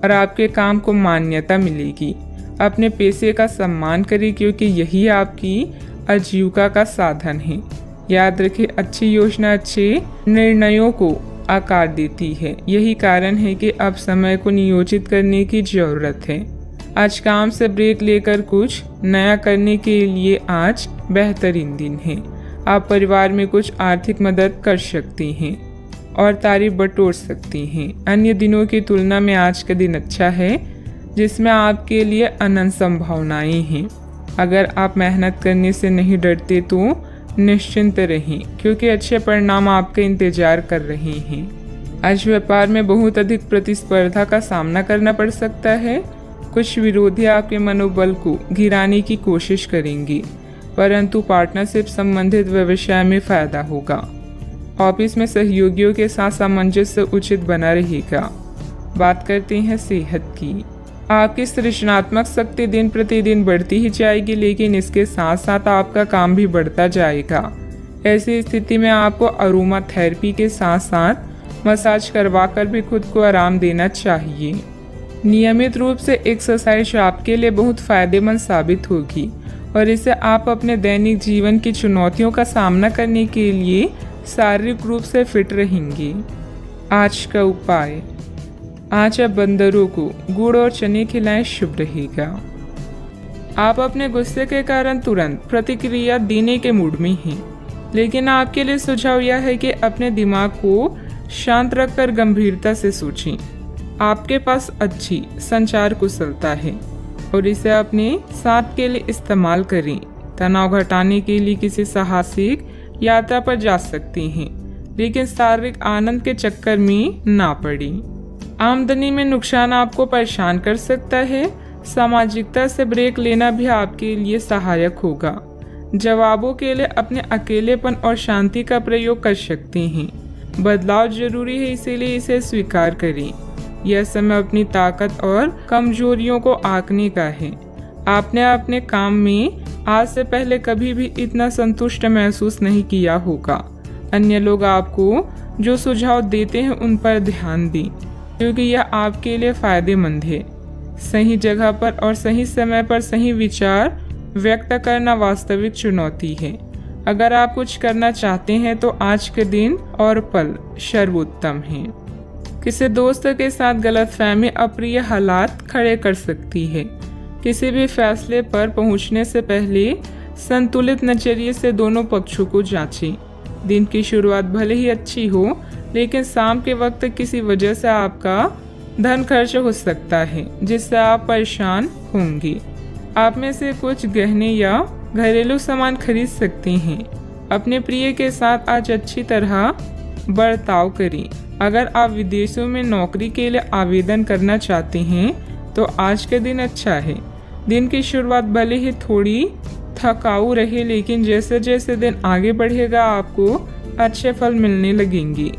और आपके काम को मान्यता मिलेगी। अपने पेशे का सम्मान करें क्योंकि यही आपकी आजीविका का साधन है। याद रखें, अच्छी योजना अच्छे निर्णयों को आकार देती है। यही कारण है कि अब समय को नियोजित करने की जरूरत है। आज काम से ब्रेक लेकर कुछ नया करने के लिए आज बेहतरीन दिन है। आप परिवार में कुछ आर्थिक मदद कर सकती हैं और तारीफ बटोर सकती हैं। अन्य दिनों की तुलना में आज का दिन अच्छा है, जिसमें आपके लिए अनंत संभावनाएं हैं। अगर आप मेहनत करने से नहीं डरते तो निश्चिंत रहें, क्योंकि अच्छे परिणाम आपका इंतजार कर रहे हैं। आज व्यापार में बहुत अधिक प्रतिस्पर्धा का सामना करना पड़ सकता है। कुछ विरोधी आपके मनोबल को गिराने की कोशिश करेंगे, परंतु पार्टनरशिप संबंधित व्यवसाय में फायदा होगा। ऑफिस में सहयोगियों के साथ सामंजस्य उचित बना रहेगा। बात करते हैं सेहत की। आपकी सृजनात्मक शक्ति दिन प्रतिदिन बढ़ती ही जाएगी, लेकिन इसके साथ साथ आपका काम भी बढ़ता जाएगा। ऐसी स्थिति में आपको अरोमा थेरेपी के साथ साथ मसाज करवाकर भी खुद को आराम देना चाहिए। नियमित रूप से एक्सरसाइज आपके लिए बहुत फायदेमंद साबित होगी और इससे आप अपने दैनिक जीवन की चुनौतियों का सामना करने के लिए शारीरिक रूप से फिट रहेंगे। आज का उपाय, आज आप बंदरों को गुड़ और चने खिलाएं, शुभ रहेगा। आप अपने गुस्से के कारण तुरंत प्रतिक्रिया देने के मूड में हैं, लेकिन आपके लिए सुझाव यह है कि अपने दिमाग को शांत रखकर गंभीरता से सोचें। आपके पास अच्छी संचार कुशलता है और इसे अपने साथ के लिए इस्तेमाल करें। तनाव घटाने के लिए किसी साहसिक यात्रा पर जा सकते हैं, लेकिन शारीरिक आनंद के चक्कर में ना पड़ें। आमदनी में नुकसान आपको परेशान कर सकता है। सामाजिकता से ब्रेक लेना भी आपके लिए सहायक होगा। जवाबों के लिए अपने अकेलेपन और शांति का प्रयोग कर सकते हैं। बदलाव जरूरी है, इसीलिए इसे स्वीकार करें। यह समय अपनी ताकत और कमजोरियों को आंकने का है। आपने अपने काम में आज से पहले कभी भी इतना संतुष्ट महसूस नहीं किया होगा। अन्य लोग आपको जो सुझाव देते हैं उन पर ध्यान दें, क्योंकि यह आपके लिए फायदेमंद है। सही जगह पर और सही समय पर सही विचार व्यक्त करना वास्तविक चुनौती है। अगर आप कुछ करना चाहते हैं तो आज के दिन और पल सर्वोत्तम हैं। किसी दोस्त के साथ गलतफहमी अप्रिय हालात खड़े कर सकती है। किसी भी फैसले पर पहुंचने से पहले संतुलित नजरिए से दोनों पक्षों को जांचें। दिन की शुरुआत भले ही अच्छी हो, लेकिन शाम के वक्त किसी वजह से आपका धन खर्च हो सकता है, जिससे आप परेशान होंगे। आप में से कुछ गहने या घरेलू सामान खरीद सकते हैं। अपने प्रिय के साथ आज अच्छी तरह बर्ताव करें। अगर आप विदेशों में नौकरी के लिए आवेदन करना चाहते हैं तो आज का दिन अच्छा है। दिन की शुरुआत भले ही थोड़ी थकाऊ रहे, लेकिन जैसे जैसे दिन आगे बढ़ेगा आपको अच्छे फल मिलने लगेंगे।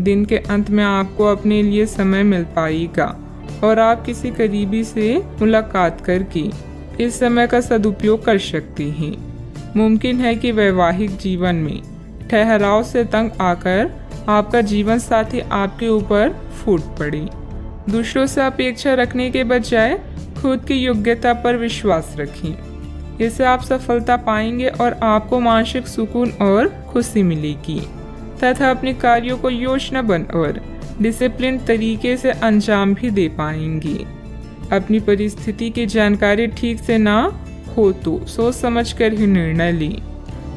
दिन के अंत में आपको अपने लिए समय मिल पाएगा और आप किसी करीबी से मुलाकात करके इस समय का सदुपयोग कर सकते हैं। मुमकिन है कि वैवाहिक जीवन में ठहराव से तंग आकर आपका जीवन साथी आपके ऊपर फूट पड़े। दूसरों से अपेक्षा रखने के बजाय खुद की योग्यता पर विश्वास रखें। इससे आप सफलता पाएंगे और आपको मानसिक सुकून और खुशी मिलेगी तथा अपने कार्यों को योजनाबद्ध और डिसिप्लिन तरीके से अंजाम भी दे पाएंगी। अपनी परिस्थिति की जानकारी ठीक से ना हो तो सोच समझकर ही निर्णय लें।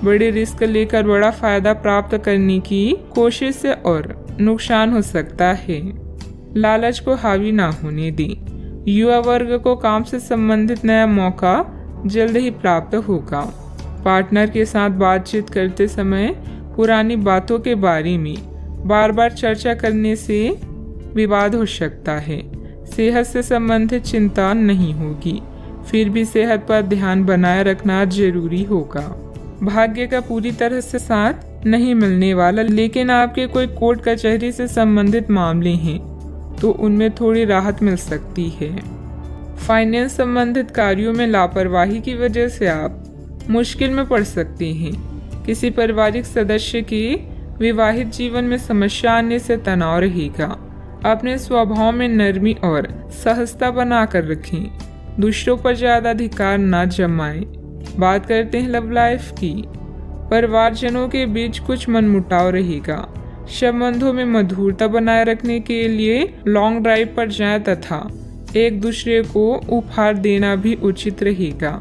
बड़े रिस्क लेकर बड़ा फायदा प्राप्त करने की कोशिश से और नुकसान हो सकता है। लालच को हावी ना होने दें। युवा वर्ग को काम से संबंधित नया मौका जल्द ही प्राप्त होगा। पार्टनर के साथ बातचीत करते समय पुरानी बातों के बारे में बार बार चर्चा करने से विवाद हो सकता है। सेहत से संबंधित चिंता नहीं होगी, फिर भी सेहत पर ध्यान बनाए रखना जरूरी होगा। भाग्य का पूरी तरह से साथ नहीं मिलने वाला, लेकिन आपके कोई कोर्ट कचहरी से संबंधित मामले हैं तो उनमें थोड़ी राहत मिल सकती है। फाइनेंस संबंधित कार्यों में लापरवाही की वजह से आप मुश्किल में पड़ सकते हैं। किसी पारिवारिक सदस्य के विवाहित जीवन में समस्या आने से तनाव रहेगा। अपने स्वभाव में नरमी और सहजता बनाकर रखें। दूसरों पर ज्यादा अधिकार न जमाएं। बात करते हैं लव लाइफ की। परिवारजनों के बीच कुछ मनमुटाव रहेगा। संबंधों में मधुरता बनाए रखने के लिए लॉन्ग ड्राइव पर जाएं तथा एक दूसरे को उपहार देना भी उचित रहेगा।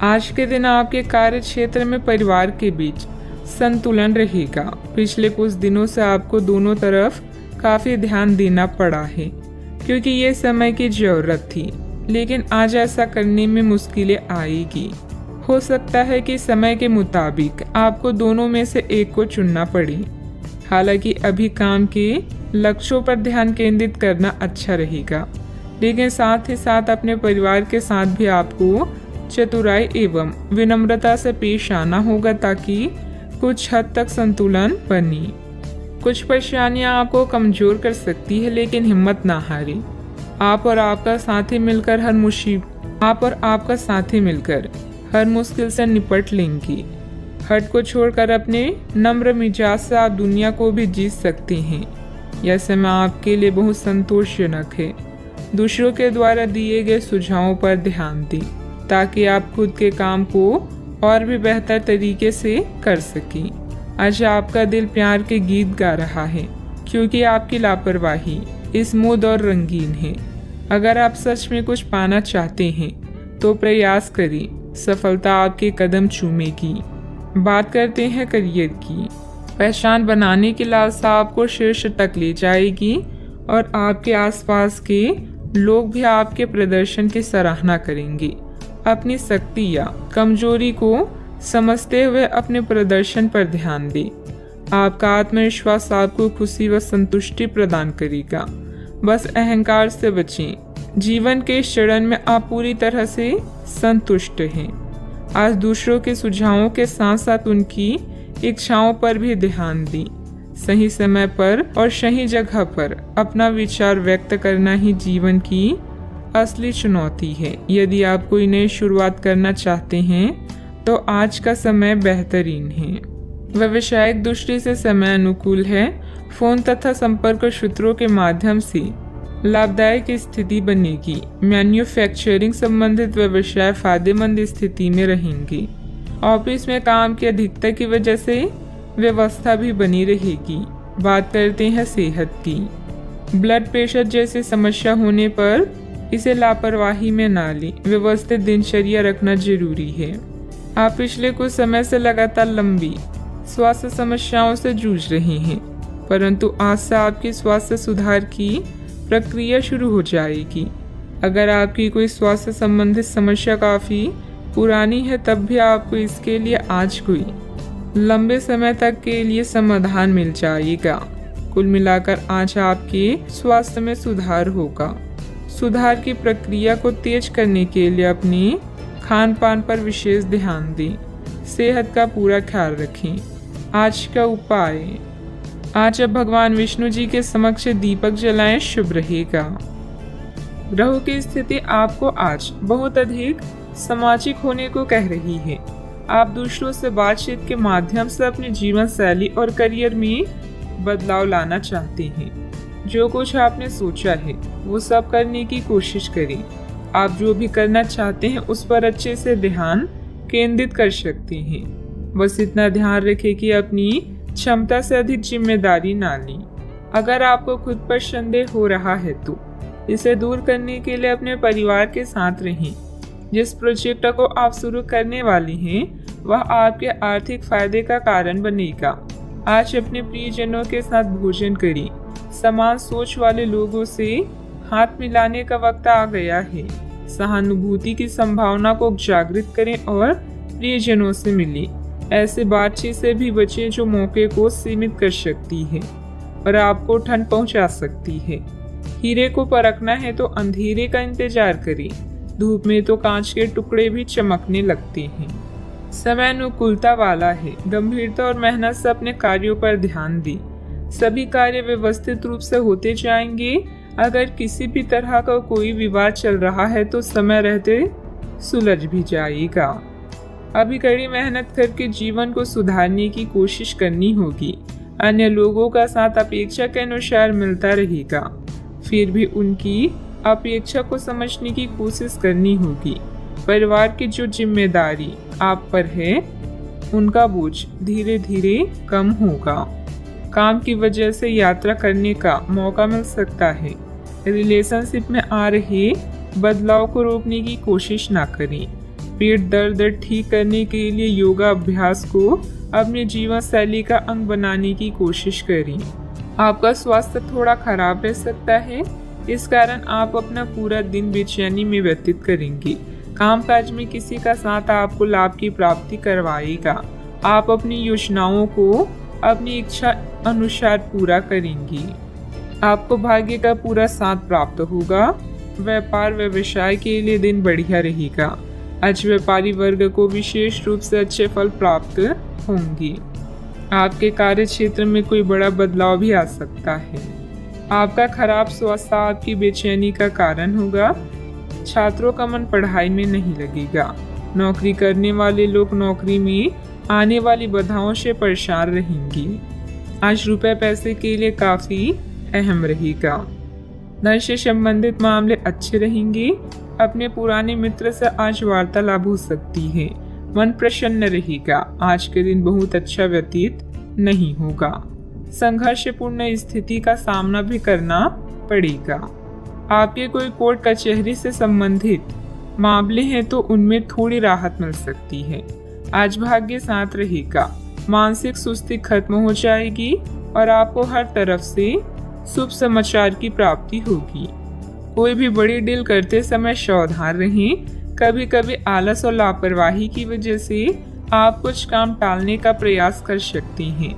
आज के दिन आपके कार्य क्षेत्र में परिवार के बीच संतुलन रहेगा। पिछले कुछ दिनों से आपको दोनों तरफ काफी ध्यान देना पड़ा है क्योंकि ये समय की जरूरत थी, लेकिन आज ऐसा करने में मुश्किलें आएगी। हो सकता है कि समय के मुताबिक आपको दोनों में से एक को चुनना पड़े। हालांकि अभी काम के लक्ष्यों पर ध्यान केंद्रित करना अच्छा रहेगा, लेकिन साथ ही साथ अपने परिवार के साथ भी आपको चतुराई एवं विनम्रता से पेश आना होगा ताकि कुछ हद तक संतुलन बने। कुछ परेशानियां आपको कमजोर कर सकती है, लेकिन हिम्मत ना हारें। आप और आपका साथी मिलकर हर मुश्किल से निपट लेंगे। हट को छोड़कर अपने नम्र मिजाज से आप दुनिया को भी जीत सकते हैं। यह समय आपके लिए बहुत संतोषजनक है। दूसरों के द्वारा दिए गए सुझावों पर ध्यान दें ताकि आप खुद के काम को और भी बेहतर तरीके से कर सकें। आज आपका दिल प्यार के गीत गा रहा है क्योंकि आपकी लापरवाही स्मूथ और रंगीन है। अगर आप सच में कुछ पाना चाहते हैं तो प्रयास करें, सफलता आपके कदम चूमेगी। बात करते हैं करियर की। पहचान बनाने की लालसा आपको शीर्ष तक ले जाएगी और आपके आसपास के लोग भी आपके प्रदर्शन की सराहना करेंगे। अपनी शक्ति या कमजोरी को समझते हुए अपने प्रदर्शन पर ध्यान दें। आपका आत्मविश्वास आपको खुशी व संतुष्टि प्रदान करेगा। बस अहंकार से बचें। जीवन के इस चरण में आप पूरी तरह से संतुष्ट हैं। आज दूसरों के सुझावों के साथ साथ उनकी इच्छाओं पर भी ध्यान दें। सही समय पर और सही जगह पर अपना विचार व्यक्त करना ही जीवन की असली चुनौती है। यदि आप कोई नई शुरुआत करना चाहते हैं तो आज का समय बेहतरीन है। व्यावसायिक दृष्टि से समय अनुकूल है। फोन तथा संपर्क सूत्रों के माध्यम से लाभदायक स्थिति बनेगी। मैन्युफैक्चरिंग संबंधित व्यवसाय फायदेमंद स्थिति में रहेंगे। ऑफिस में काम की अधिकता की वजह से व्यवस्था भी बनी रहेगी। बात करते हैं सेहत की। ब्लड प्रेशर जैसी समस्या होने पर इसे लापरवाही में ना लें। व्यवस्थित दिनचर्या रखना जरूरी है। आप पिछले कुछ समय से लगातार लंबी स्वास्थ्य समस्याओं से जूझ रहे हैं, परंतु आज से आपकी स्वास्थ्य सुधार की प्रक्रिया शुरू हो जाएगी। अगर आपकी कोई स्वास्थ्य संबंधित समस्या काफी पुरानी है तब भी आपको इसके लिए आज कोई लंबे समय तक के लिए समाधान मिल जाएगा। कुल मिलाकर आज आपके स्वास्थ्य में सुधार होगा। सुधार की प्रक्रिया को तेज करने के लिए अपने खान पान पर विशेष ध्यान दें। सेहत का पूरा ख्याल रखें। आज का उपाय, आज अब भगवान विष्णु जी के समक्ष दीपक जलाएं, शुभ रहेगा। ग्रहों की स्थिति आपको आज बहुत अधिक सामाजिक होने को कह रही है। आप दूसरों से बातचीत के माध्यम से अपने जीवन शैली और करियर में बदलाव लाना चाहते हैं। जो कुछ आपने सोचा है वो सब करने की कोशिश करें। आप जो भी करना चाहते हैं उस पर अच्छे से ध्यान केंद्रित कर सकते हैं। बस इतना ध्यान रखें कि अपनी क्षमता से अधिक जिम्मेदारी ना लें। अगर आपको खुद पर संदेह हो रहा है तो इसे दूर करने के लिए अपने परिवार के साथ रहें। जिस प्रोजेक्ट को आप शुरू करने वाले हैं वह आपके आर्थिक फायदे का कारण बनेगा। आज अपने प्रियजनों के साथ भोजन करें। समान सोच वाले लोगों से हाथ मिलाने का वक्त आ गया है। सहानुभूति की संभावना को जागृत करें और प्रियजनों से मिलें। ऐसे बातचीत से भी बचें जो मौके को सीमित कर सकती है और आपको ठंड पहुंचा सकती है। हीरे को परखना है तो अंधेरे का इंतजार करें। धूप में तो कांच के टुकड़े भी चमकने लगते हैं। समय अनुकूलता वाला है। गंभीरता और मेहनत से अपने कार्यों पर ध्यान दें। सभी कार्य व्यवस्थित रूप से होते जाएंगे। अगर किसी भी तरह का कोई विवाद चल रहा है तो समय रहते सुलझ भी जाएगा। अभी कड़ी मेहनत करके जीवन को सुधारने की कोशिश करनी होगी। अन्य लोगों का साथ अपेक्षा के अनुसार मिलता रहेगा, फिर भी उनकी अपेक्षा को समझने की कोशिश करनी होगी। परिवार की जो जिम्मेदारी आप पर है उनका बोझ धीरे धीरे कम होगा। काम की वजह से यात्रा करने का मौका मिल सकता है। रिलेशनशिप में आ रहे बदलाव को रोकने की कोशिश ना करें। पेट दर्द ठीक करने के लिए योगा अभ्यास को अपने जीवन शैली का अंग बनाने की कोशिश करें। आपका स्वास्थ्य थोड़ा खराब रह सकता है, इस कारण आप अपना पूरा दिन बेचैनी में व्यतीत करेंगे। कामकाज में किसी का साथ आपको लाभ की प्राप्ति करवाएगा। आप अपनी योजनाओं को अपनी इच्छा अनुसार पूरा करेंगे। आपको भाग्य का पूरा साथ प्राप्त होगा। व्यापार व्यवसाय के लिए दिन बढ़िया रहेगा। आज व्यापारी वर्ग को विशेष रूप से अच्छे फल प्राप्त होंगे। आपके कार्य क्षेत्र में कोई बड़ा बदलाव भी आ सकता है। आपका खराब स्वास्थ्य आपकी बेचैनी का कारण होगा। छात्रों का मन पढ़ाई में नहीं लगेगा। नौकरी करने वाले लोग नौकरी में आने वाली बाधाओं से परेशान रहेंगे। आज रुपए पैसे के लिए काफी अहम रहेगा। धन से संबंधित मामले अच्छे रहेंगे। अपने पुराने मित्र से आज वार्तालाप हो सकती है। मन प्रसन्न रहेगा। आज के दिन बहुत अच्छा व्यतीत नहीं होगा। संघर्षपूर्ण स्थिति का सामना भी करना पड़ेगा। आपके कोई कोर्ट कचहरी से संबंधित मामले हैं तो उनमें थोड़ी राहत मिल सकती है। आज भाग्य साथ रहेगा। मानसिक सुस्ती खत्म हो जाएगी और आपको हर तरफ से शुभ समाचार की प्राप्ति होगी। कोई भी बड़ी डील करते समय सावधान रहें। कभी कभी आलस और लापरवाही की वजह से आप कुछ काम टालने का प्रयास कर सकते हैं।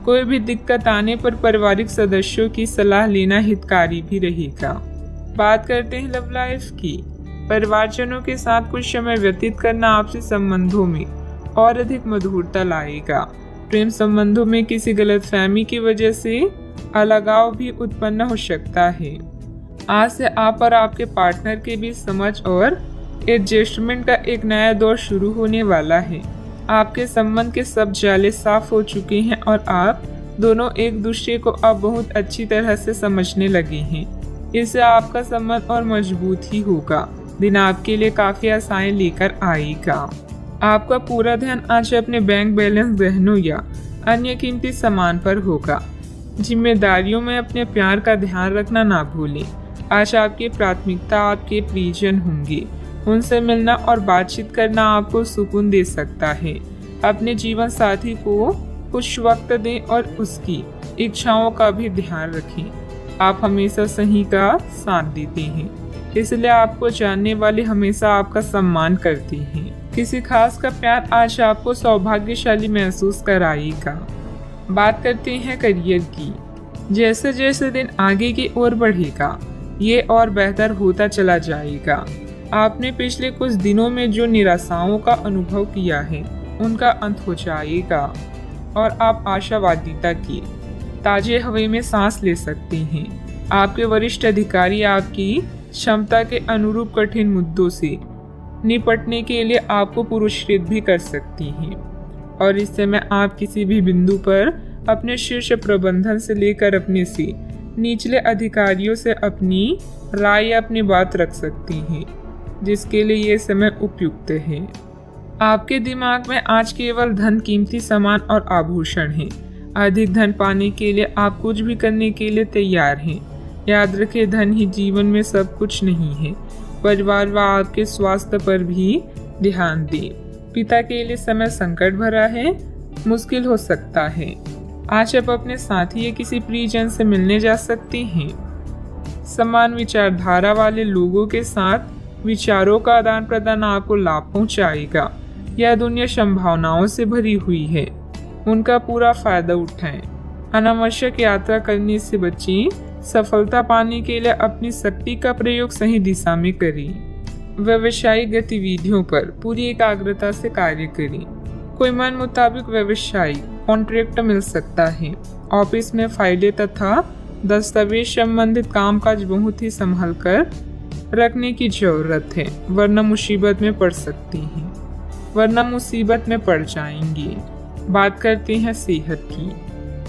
कोई भी दिक्कत आने पर पारिवारिक सदस्यों की सलाह लेना हितकारी भी रहेगा। बात करते हैं लव लाइफ की। परिवारजनों के साथ कुछ समय व्यतीत करना आपसी संबंधों में और अधिक मधुरता लाएगा। प्रेम संबंधों में किसी गलतफहमी की वजह से अलगाव भी उत्पन्न हो सकता है। आज से आप और आपके पार्टनर के बीच समझ और एडजस्टमेंट का एक नया दौर शुरू होने वाला है। आपके संबंध के सब जाले साफ हो चुके हैं और आप दोनों एक दूसरे को अब बहुत अच्छी तरह से समझने लगे हैं। इससे आपका संबंध और मजबूत ही होगा। दिन आपके लिए काफी आशाएं लेकर आएगा। आपका पूरा ध्यान आज अपने बैंक बैलेंस, गहनों या अन्य कीमती सामान पर होगा। जिम्मेदारियों में अपने प्यार का ध्यान रखना ना भूलें। आज आपकी प्राथमिकता आपके प्रियजन होंगे। उनसे मिलना और बातचीत करना आपको सुकून दे सकता है। अपने जीवन साथी को कुछ वक्त दें और उसकी इच्छाओं का भी ध्यान रखें। आप हमेशा सही का साथ देते हैं, इसलिए आपको जानने वाले हमेशा आपका सम्मान करते हैं। किसी खास का प्यार आज आपको सौभाग्यशाली महसूस कराएगा। बात करते हैं करियर की। जैसे जैसे दिन आगे की ओर बढ़ेगा ये और बेहतर होता चला जाएगा। आपने पिछले कुछ दिनों में जो निराशाओं का अनुभव किया है उनका अंत हो जाएगा और आप आशावादिता की ताजे हवा में सांस ले सकते हैं। आपके वरिष्ठ अधिकारी आपकी क्षमता के अनुरूप कठिन मुद्दों से निपटने के लिए आपको पुरस्कृत भी कर सकती हैं। और इस समय आप किसी भी बिंदु पर अपने शीर्ष प्रबंधन से लेकर अपने से निचले अधिकारियों से अपनी राय या अपनी बात रख सकती हैं, जिसके लिए ये समय उपयुक्त है। आपके दिमाग में आज केवल धन, कीमती सामान और आभूषण हैं। अधिक धन पाने के लिए आप कुछ भी करने के लिए तैयार हैं। याद रखें, धन ही जीवन में सब कुछ नहीं है। परिवार व आपके स्वास्थ्य पर भी ध्यान दें। पिता के लिए समय संकट भरा है, मुश्किल हो सकता है। आज आप अपने साथी या किसी प्रियजन से मिलने जा सकते हैं। समान विचारधारा वाले लोगों के साथ विचारों का आदान प्रदान आपको लाभ पहुंचाएगा। यह दुनिया संभावनाओं से भरी हुई है, उनका पूरा फायदा उठाएं। अनावश्यक यात्रा करने से बचें। सफलता पाने के लिए अपनी शक्ति का प्रयोग सही दिशा में करें। व्यवसायिक गतिविधियों पर पूरी एकाग्रता से कार्य करें। कोई मन मुताबिक व्यवसायिक कॉन्ट्रैक्ट मिल सकता है। ऑफिस में फाइलें तथा दस्तावेज संबंधित कामकाज बहुत ही संभल कर रखने की जरूरत है, वरना मुसीबत में पड़ जाएंगे। बात करते हैं सेहत की।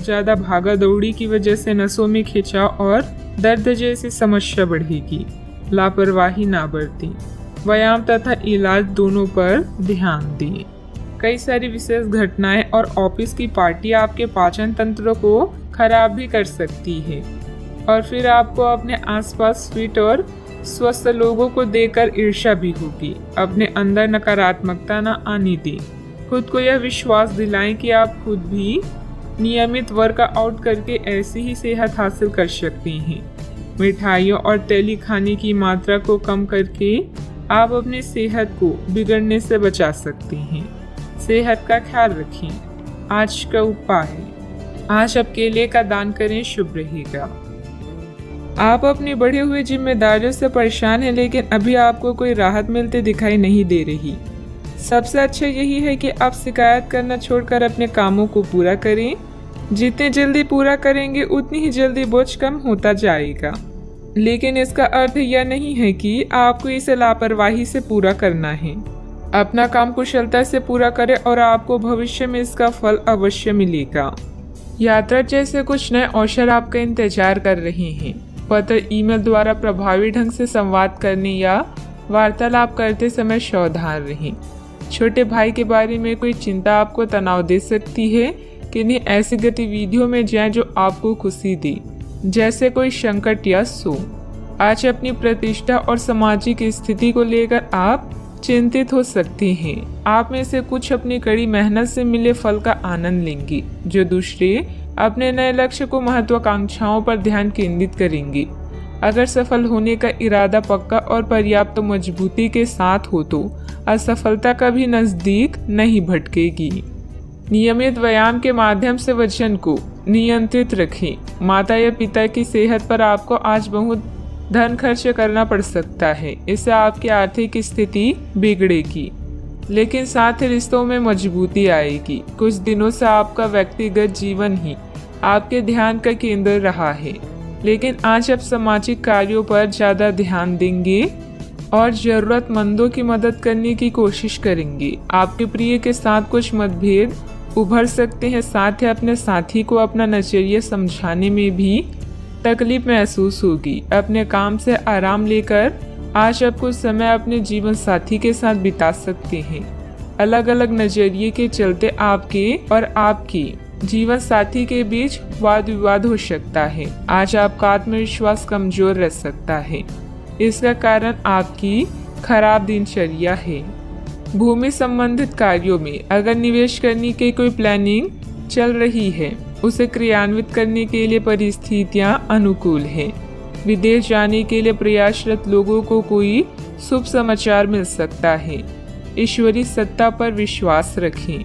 ज़्यादा भागा दौड़ी की वजह से नसों में खिंचाव और दर्द जैसी समस्या बढ़ेगी। लापरवाही ना बरतें। व्यायाम तथा इलाज दोनों पर ध्यान दें। कई सारी विशेष घटनाएं और ऑफिस की पार्टी आपके पाचन तंत्र को खराब भी कर सकती है, और फिर आपको अपने आसपास फिट और स्वस्थ लोगों को देखकर ईर्ष्या भी होगी। अपने अंदर नकारात्मकता न आने दें। खुद को यह विश्वास दिलाएं कि आप खुद भी नियमित वर्कआउट करके ऐसी ही सेहत हासिल कर सकते हैं। मिठाइयों और तेली खाने की मात्रा को कम करके आप अपनी सेहत को बिगड़ने से बचा सकते हैं। सेहत का ख्याल रखें। आज का उपाय, आज आप केले का दान करें, शुभ रहेगा। आप अपनी बढ़ी हुई जिम्मेदारियों से परेशान हैं, लेकिन अभी आपको कोई राहत मिलती दिखाई नहीं दे रही। सबसे अच्छा यही है कि आप शिकायत करना छोड़कर अपने कामों को पूरा करें। जितने जल्दी पूरा करेंगे उतनी ही जल्दी बोझ कम होता जाएगा। लेकिन इसका अर्थ यह नहीं है कि आपको इसे लापरवाही से पूरा करना है। अपना काम कुशलता से पूरा करें और आपको भविष्य में इसका फल अवश्य मिलेगा। यात्रा जैसे कुछ नए अवसर आपका इंतजार कर रहे हैं। पत्र, ईमेल द्वारा प्रभावी ढंग से संवाद करने या वार्तालाप करते समय सावधान रहें। छोटे भाई के बारे में कोई चिंता आपको तनाव दे सकती है। किन्हीं ऐसी गतिविधियों में जाएं जो आपको खुशी दे, जैसे कोई संकट या शोक। आज अपनी प्रतिष्ठा और सामाजिक स्थिति को लेकर आप चिंतित हो सकते हैं। आप में से कुछ अपनी कड़ी मेहनत से मिले फल का आनंद लेंगे, जो दूसरे अपने नए लक्ष्य को महत्वाकांक्षाओं पर ध्यान केंद्रित करेंगे। अगर सफल होने का इरादा पक्का और पर्याप्त मजबूती के साथ हो तो असफलता कभी नजदीक नहीं भटकेगी। नियमित व्यायाम के माध्यम से वजन को नियंत्रित रखें। माता या पिता की सेहत पर आपको आज बहुत धन खर्च करना पड़ सकता है। इससे आपकी आर्थिक स्थिति बिगड़ेगी, लेकिन साथ ही रिश्तों में मजबूती आएगी। कुछ दिनों से आपका व्यक्तिगत जीवन ही आपके ध्यान का केंद्र रहा है, लेकिन आज आप सामाजिक कार्यों पर ज़्यादा ध्यान देंगे और ज़रूरतमंदों की मदद करने की कोशिश करेंगे। आपके प्रिय के साथ कुछ मतभेद उभर सकते हैं। साथ ही अपने साथी को अपना नजरिया समझाने में भी तकलीफ महसूस होगी। अपने काम से आराम लेकर आज आप कुछ समय अपने जीवन साथी के साथ बिता सकते हैं। अलग अलग नजरिए के चलते आपके और आपकी जीवन साथी के बीच वाद विवाद हो सकता है। आज आपका आत्मविश्वास कमजोर रह सकता है। इसका कारण आपकी खराब दिनचर्या है। भूमि संबंधित कार्यों में अगर निवेश करने की कोई प्लानिंग चल रही है, उसे क्रियान्वित करने के लिए परिस्थितियां अनुकूल हैं। विदेश जाने के लिए प्रयासरत लोगों को कोई शुभ समाचार मिल सकता है। ईश्वरीय सत्ता पर विश्वास रखें।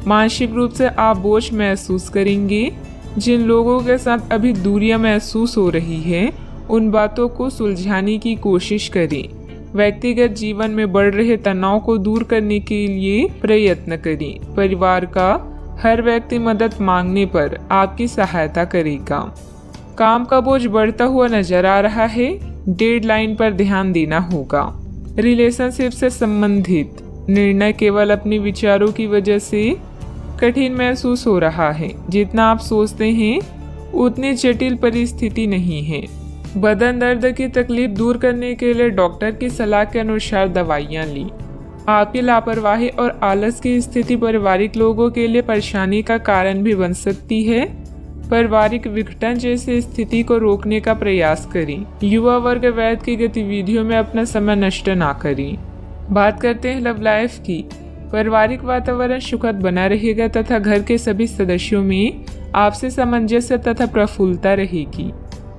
मानसिक रूप से आप बोझ महसूस करेंगे। जिन लोगों के साथ अभी दूरियां महसूस हो रही है, उन बातों को सुलझाने की कोशिश करें। व्यक्तिगत जीवन में बढ़ रहे तनाव को दूर करने के लिए प्रयत्न करें। परिवार का हर व्यक्ति मदद मांगने पर आपकी सहायता करेगा। काम का बोझ बढ़ता हुआ नजर आ रहा है। डेडलाइन पर ध्यान देना होगा। रिलेशनशिप से संबंधित निर्णय केवल अपने विचारों की वजह से कठिन महसूस हो रहा है। जितना आप सोचते हैं उतनी जटिल परिस्थिति नहीं है। बदन दर्द की तकलीफ दूर करने के लिए डॉक्टर की सलाह के अनुसार दवाइयाँ ली। आपकी लापरवाही और आलस की स्थिति पारिवारिक लोगों के लिए परेशानी का कारण भी बन सकती है। पारिवारिक विघटन जैसी स्थिति को रोकने का प्रयास करें। युवा वर्ग वैध की गतिविधियों में अपना समय नष्ट ना करें। बात करते हैं लव लाइफ की। पारिवारिक वातावरण सुखद बना रहेगा तथा घर के सभी सदस्यों में आपसी सामंजस्य तथा प्रफुल्लता रहेगी।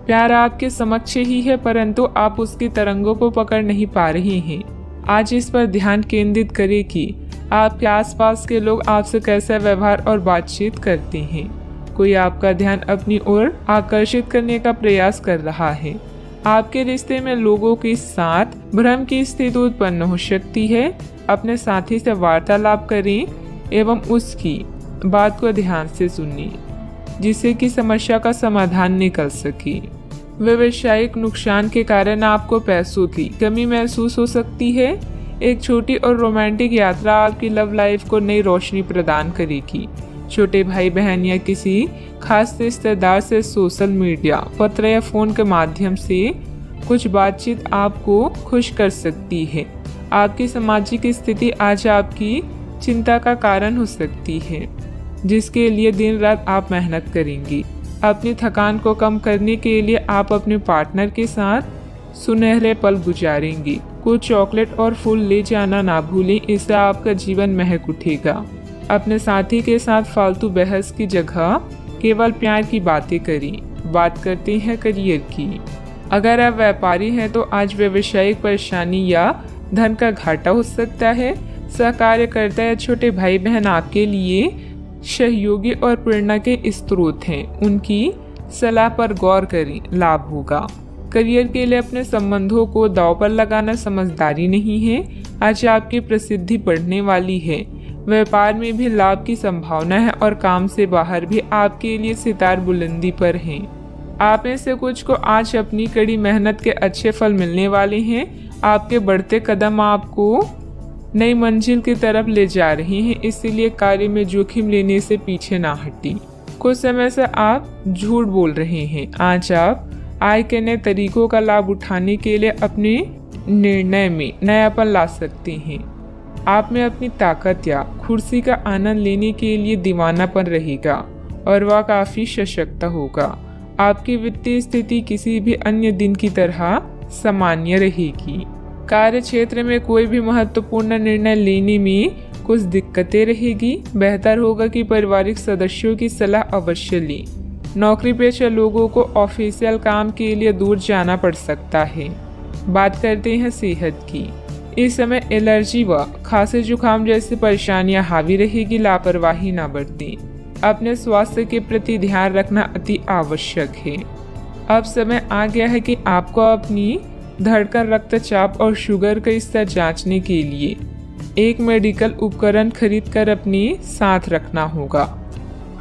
प्यार आपके समक्ष ही है, परंतु आप उसकी तरंगों को पकड़ नहीं पा रहे हैं। आज इस पर ध्यान केंद्रित करें कि आपके आसपास के लोग आपसे कैसा व्यवहार और बातचीत करते हैं। कोई आपका ध्यान अपनी ओर आकर्षित करने का प्रयास कर रहा है। आपके रिश्ते में लोगों के साथ भ्रम की स्थिति उत्पन्न हो सकती है। अपने साथी से वार्तालाप करें एवं उसकी बात को ध्यान से सुनिए, जिससे कि समस्या का समाधान निकल सके। व्यवसायिक नुकसान के कारण आपको पैसों की कमी महसूस हो सकती है। एक छोटी और रोमांटिक यात्रा आपकी लव लाइफ को नई रोशनी प्रदान करेगी। छोटे भाई बहन या किसी खास रिश्तेदार से सोशल मीडिया, पत्र या फोन के माध्यम से कुछ बातचीत आपको खुश कर सकती है। आपकी सामाजिक स्थिति आज आपकी चिंता का कारण हो सकती है, जिसके लिए दिन रात आप मेहनत करेंगी। अपनी थकान को कम करने के लिए आप अपने पार्टनर के साथ सुनहरे पल गुजारेंगी। कुछ चॉकलेट और फूल ले जाना ना भूलें, इससे आपका जीवन महक उठेगा। अपने साथी के साथ फालतू बहस की जगह केवल प्यार की बातें करें। बात करते हैं करियर की। अगर आप व्यापारी हैं तो आज व्यवसायिक परेशानी या धन का घाटा हो सकता है। सहकार्यकर्ता या छोटे भाई बहन आपके लिए सहयोगी और प्रेरणा के स्रोत हैं। उनकी सलाह पर गौर करें, लाभ होगा। करियर के लिए अपने संबंधों को दांव पर लगाना समझदारी नहीं है। आज आपकी प्रसिद्धि बढ़ने वाली है। व्यापार में भी लाभ की संभावना है और काम से बाहर भी आपके लिए सितार बुलंदी पर हैं। आप में से कुछ को आज अपनी कड़ी मेहनत के अच्छे फल मिलने वाले हैं। आपके बढ़ते कदम आपको नई मंजिल की तरफ ले जा रही हैं, इसलिए कार्य में जोखिम लेने से पीछे ना हटी। कुछ समय से आप झूठ बोल रहे हैं। आज आप आय के नए तरीकों का लाभ उठाने के लिए अपने निर्णय में नयापन ला सकते हैं। आप में अपनी ताकत या कुर्सी का आनंद लेने के लिए दीवानापन रहेगा और वह काफी सशक्त होगा। आपकी वित्तीय स्थिति किसी भी अन्य दिन की तरह सामान्य रहेगी। कार्य क्षेत्र में कोई भी महत्वपूर्ण निर्णय लेने में कुछ दिक्कतें रहेगी। बेहतर होगा कि पारिवारिक सदस्यों की सलाह अवश्य लें। नौकरी पेशा लोगों को ऑफिशियल काम के लिए दूर जाना पड़ सकता है। बात करते हैं सेहत की। इस समय एलर्जी व खांसी जुकाम जैसी परेशानियां हावी रहेगी। लापरवाही न बरतें। अपने स्वास्थ्य के प्रति ध्यान रखना अति आवश्यक है। अब समय आ गया है कि आपको अपनी धड़कन, रक्तचाप और शुगर का स्तर जांचने के लिए एक मेडिकल उपकरण खरीदकर अपने साथ रखना होगा।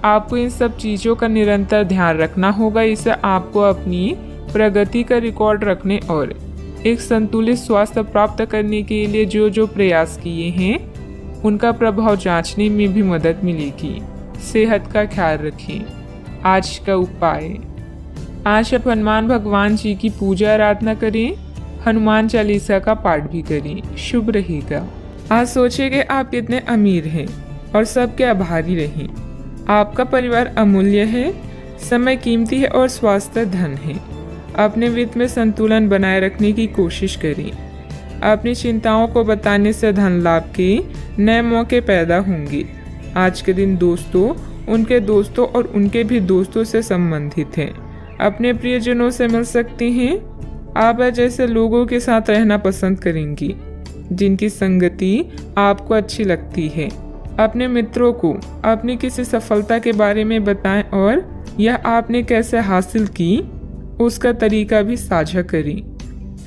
आपको इन सब चीज़ों का निरंतर ध्यान रखना होगा। इससे आपको अपनी प्रगति का रिकॉर्ड रखने और एक संतुलित स्वास्थ्य प्राप्त करने के लिए जो जो प्रयास किए हैं उनका प्रभाव जांचने में भी मदद मिलेगी। सेहत का ख्याल रखें। आज का उपाय, आज आप हनुमान भगवान जी की पूजा आराधना करें। हनुमान चालीसा का पाठ भी करें, शुभ रहेगा। आज सोचें कि आप कितने अमीर हैं और सबके आभारी रहें। आपका परिवार अमूल्य है, समय कीमती है और स्वास्थ्य धन है। अपने वित्त में संतुलन बनाए रखने की कोशिश करें। अपनी चिंताओं को बताने से धन लाभ के नए मौके पैदा होंगे। आज के दिन दोस्तों, उनके दोस्तों और उनके भी दोस्तों से संबंधित हैं। अपने प्रियजनों से मिल सकते हैं। आप जैसे लोगों के साथ रहना पसंद करेंगी जिनकी संगति आपको अच्छी लगती है। अपने मित्रों को अपनी किसी सफलता के बारे में बताएं और यह आपने कैसे हासिल की उसका तरीका भी साझा करें।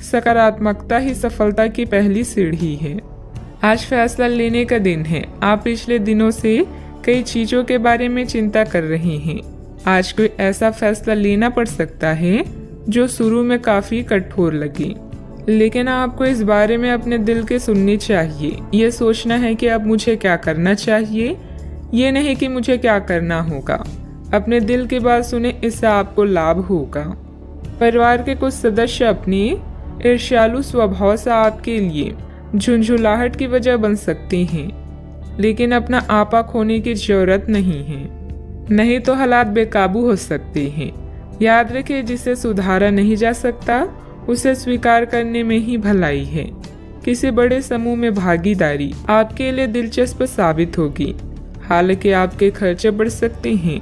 सकारात्मकता ही सफलता की पहली सीढ़ी है। आज फैसला लेने का दिन है। आप पिछले दिनों से कई चीजों के बारे में चिंता कर रहे हैं। आज कोई ऐसा फैसला लेना पड़ सकता है जो शुरू में काफी कठोर लगे, लेकिन आपको इस बारे में अपने दिल के सुननी चाहिए। ये सोचना है कि अब मुझे क्या करना चाहिए, ये नहीं कि मुझे क्या करना होगा। अपने दिल की बात सुने, इससे आपको लाभ होगा। परिवार के कुछ सदस्य अपनी ईर्ष्यालु स्वभाव से आपके लिए झुंझुलाहट की वजह बन सकते हैं, लेकिन अपना आपा खोने की जरूरत नहीं है, नहीं तो हालात बेकाबू हो सकते हैं। याद रखें, जिसे सुधारा नहीं जा सकता उसे स्वीकार करने में ही भलाई है। किसी बड़े समूह में भागीदारी आपके लिए दिलचस्प साबित होगी, हालांकि आपके खर्चे बढ़ सकते हैं।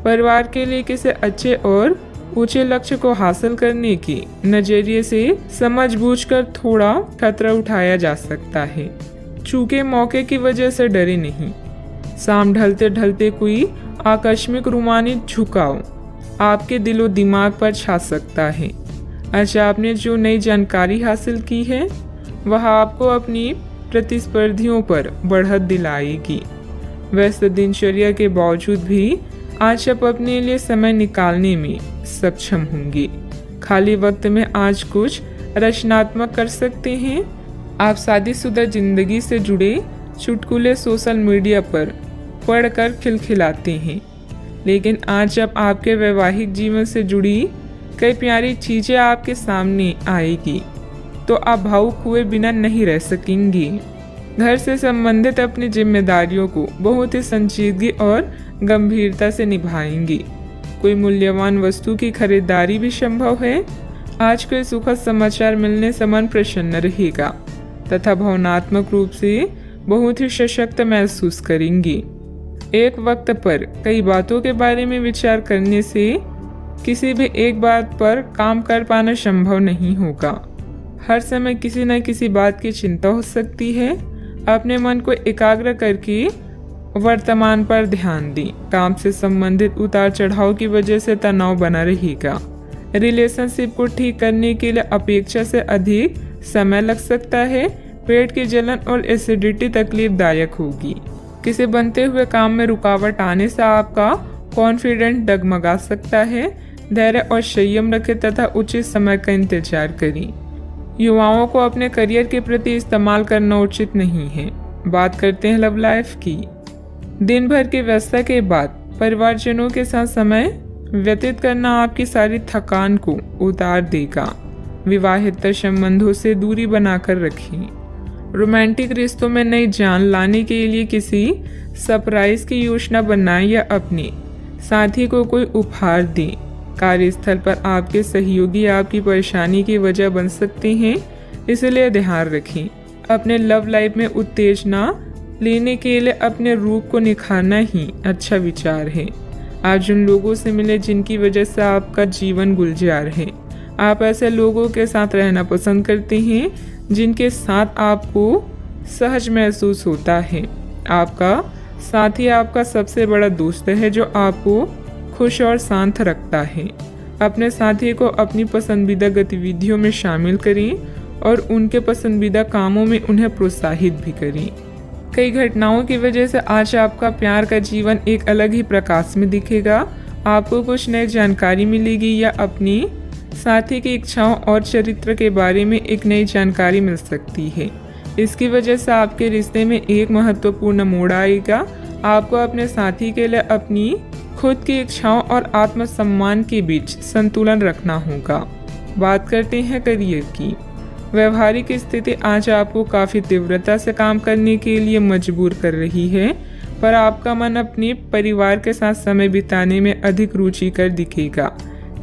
परिवार के लिए किसी अच्छे और ऊंचे लक्ष्य को हासिल करने के नजरिए से समझबूझकर थोड़ा खतरा उठाया जा सकता है। चूंकि मौके की वजह से डरे नहीं। शाम ढलते ढलते कोई आकस्मिक रूमानी झुकाव आपके दिलो दिमाग पर छा सकता है। अच्छा, आपने जो नई जानकारी हासिल की है वह आपको अपनी प्रतिस्पर्धियों पर बढ़त दिलाएगी। व्यस्त दिनचर्या के बावजूद भी आज आप अपने लिए समय निकालने में सक्षम होंगे। खाली वक्त में आज कुछ रचनात्मक कर सकते हैं। आप शादीशुदा जिंदगी से जुड़े चुटकुले सोशल मीडिया पर पढ़कर खिलखिलाते हैं, लेकिन आज जब आपके वैवाहिक जीवन से जुड़ी कई प्यारी चीजें आपके सामने आएगी तो आप भावुक हुए बिना नहीं रह सकेंगे। घर से संबंधित अपनी जिम्मेदारियों को बहुत ही संजीदगी और गंभीरता से निभाएंगे। कोई मूल्यवान वस्तु की खरीदारी भी संभव है। आज कोई सुखद समाचार मिलने से मन प्रसन्न रहेगा तथा भावनात्मक रूप से बहुत ही सशक्त महसूस करेंगे। एक वक्त पर कई बातों के बारे में विचार करने से किसी भी एक बात पर काम कर पाना संभव नहीं होगा। हर समय किसी न किसी बात की चिंता हो सकती है। अपने मन को एकाग्र करके वर्तमान पर ध्यान दें। काम से संबंधित उतार चढ़ाव की वजह से तनाव बना रहेगा। रिलेशनशिप को ठीक करने के लिए अपेक्षा से अधिक समय लग सकता है। पेट की जलन और एसिडिटी तकलीफदायक होगी। किसी बनते हुए काम में रुकावट आने से आपका कॉन्फिडेंस डगमगा सकता है। धैर्य और संयम रखें तथा उचित समय का इंतजार करें। युवाओं को अपने करियर के प्रति इस्तेमाल करना उचित नहीं है। बात करते हैं लव लाइफ की। दिन भर की व्यस्तता के बाद परिवारजनों के साथ समय व्यतीत करना आपकी सारी थकान को उतार देगा। विवाहित संबंधों से दूरी बनाकर रखें। रोमांटिक रिश्तों में नई जान लाने के लिए किसी सरप्राइज की योजना बनाएं या अपने साथी को कोई उपहार दें। कार्यस्थल पर आपके सहयोगी आपकी परेशानी की वजह बन सकते हैं, इसलिए ध्यान रखें। अपने लव लाइफ में उत्तेजना लेने के लिए अपने रूप को निखारना ही अच्छा विचार है। आज उन लोगों से मिले जिनकी वजह से आपका जीवन गुलजार है। आप ऐसे लोगों के साथ रहना पसंद करते हैं जिनके साथ आपको सहज महसूस होता है। आपका साथी आपका सबसे बड़ा दोस्त है जो आपको खुश और शांत रखता है। अपने साथी को अपनी पसंदीदा गतिविधियों में शामिल करें और उनके पसंदीदा कामों में उन्हें प्रोत्साहित भी करें। कई घटनाओं की वजह से आज आपका प्यार का जीवन एक अलग ही प्रकाश में दिखेगा। आपको कुछ नई जानकारी मिलेगी या अपनी साथी की इच्छाओं और चरित्र के बारे में एक नई जानकारी मिल सकती है। इसकी वजह से आपके रिश्ते में एक महत्वपूर्ण मोड़ आएगा। आपको अपने साथी के लिए अपनी खुद की इच्छाओं और आत्मसम्मान के बीच संतुलन रखना होगा। बात करते हैं करियर की। व्यवहारिक स्थिति आज आपको काफ़ी तीव्रता से काम करने के लिए मजबूर कर रही है, पर आपका मन अपने परिवार के साथ समय बिताने में अधिक रुचिकर दिखेगा।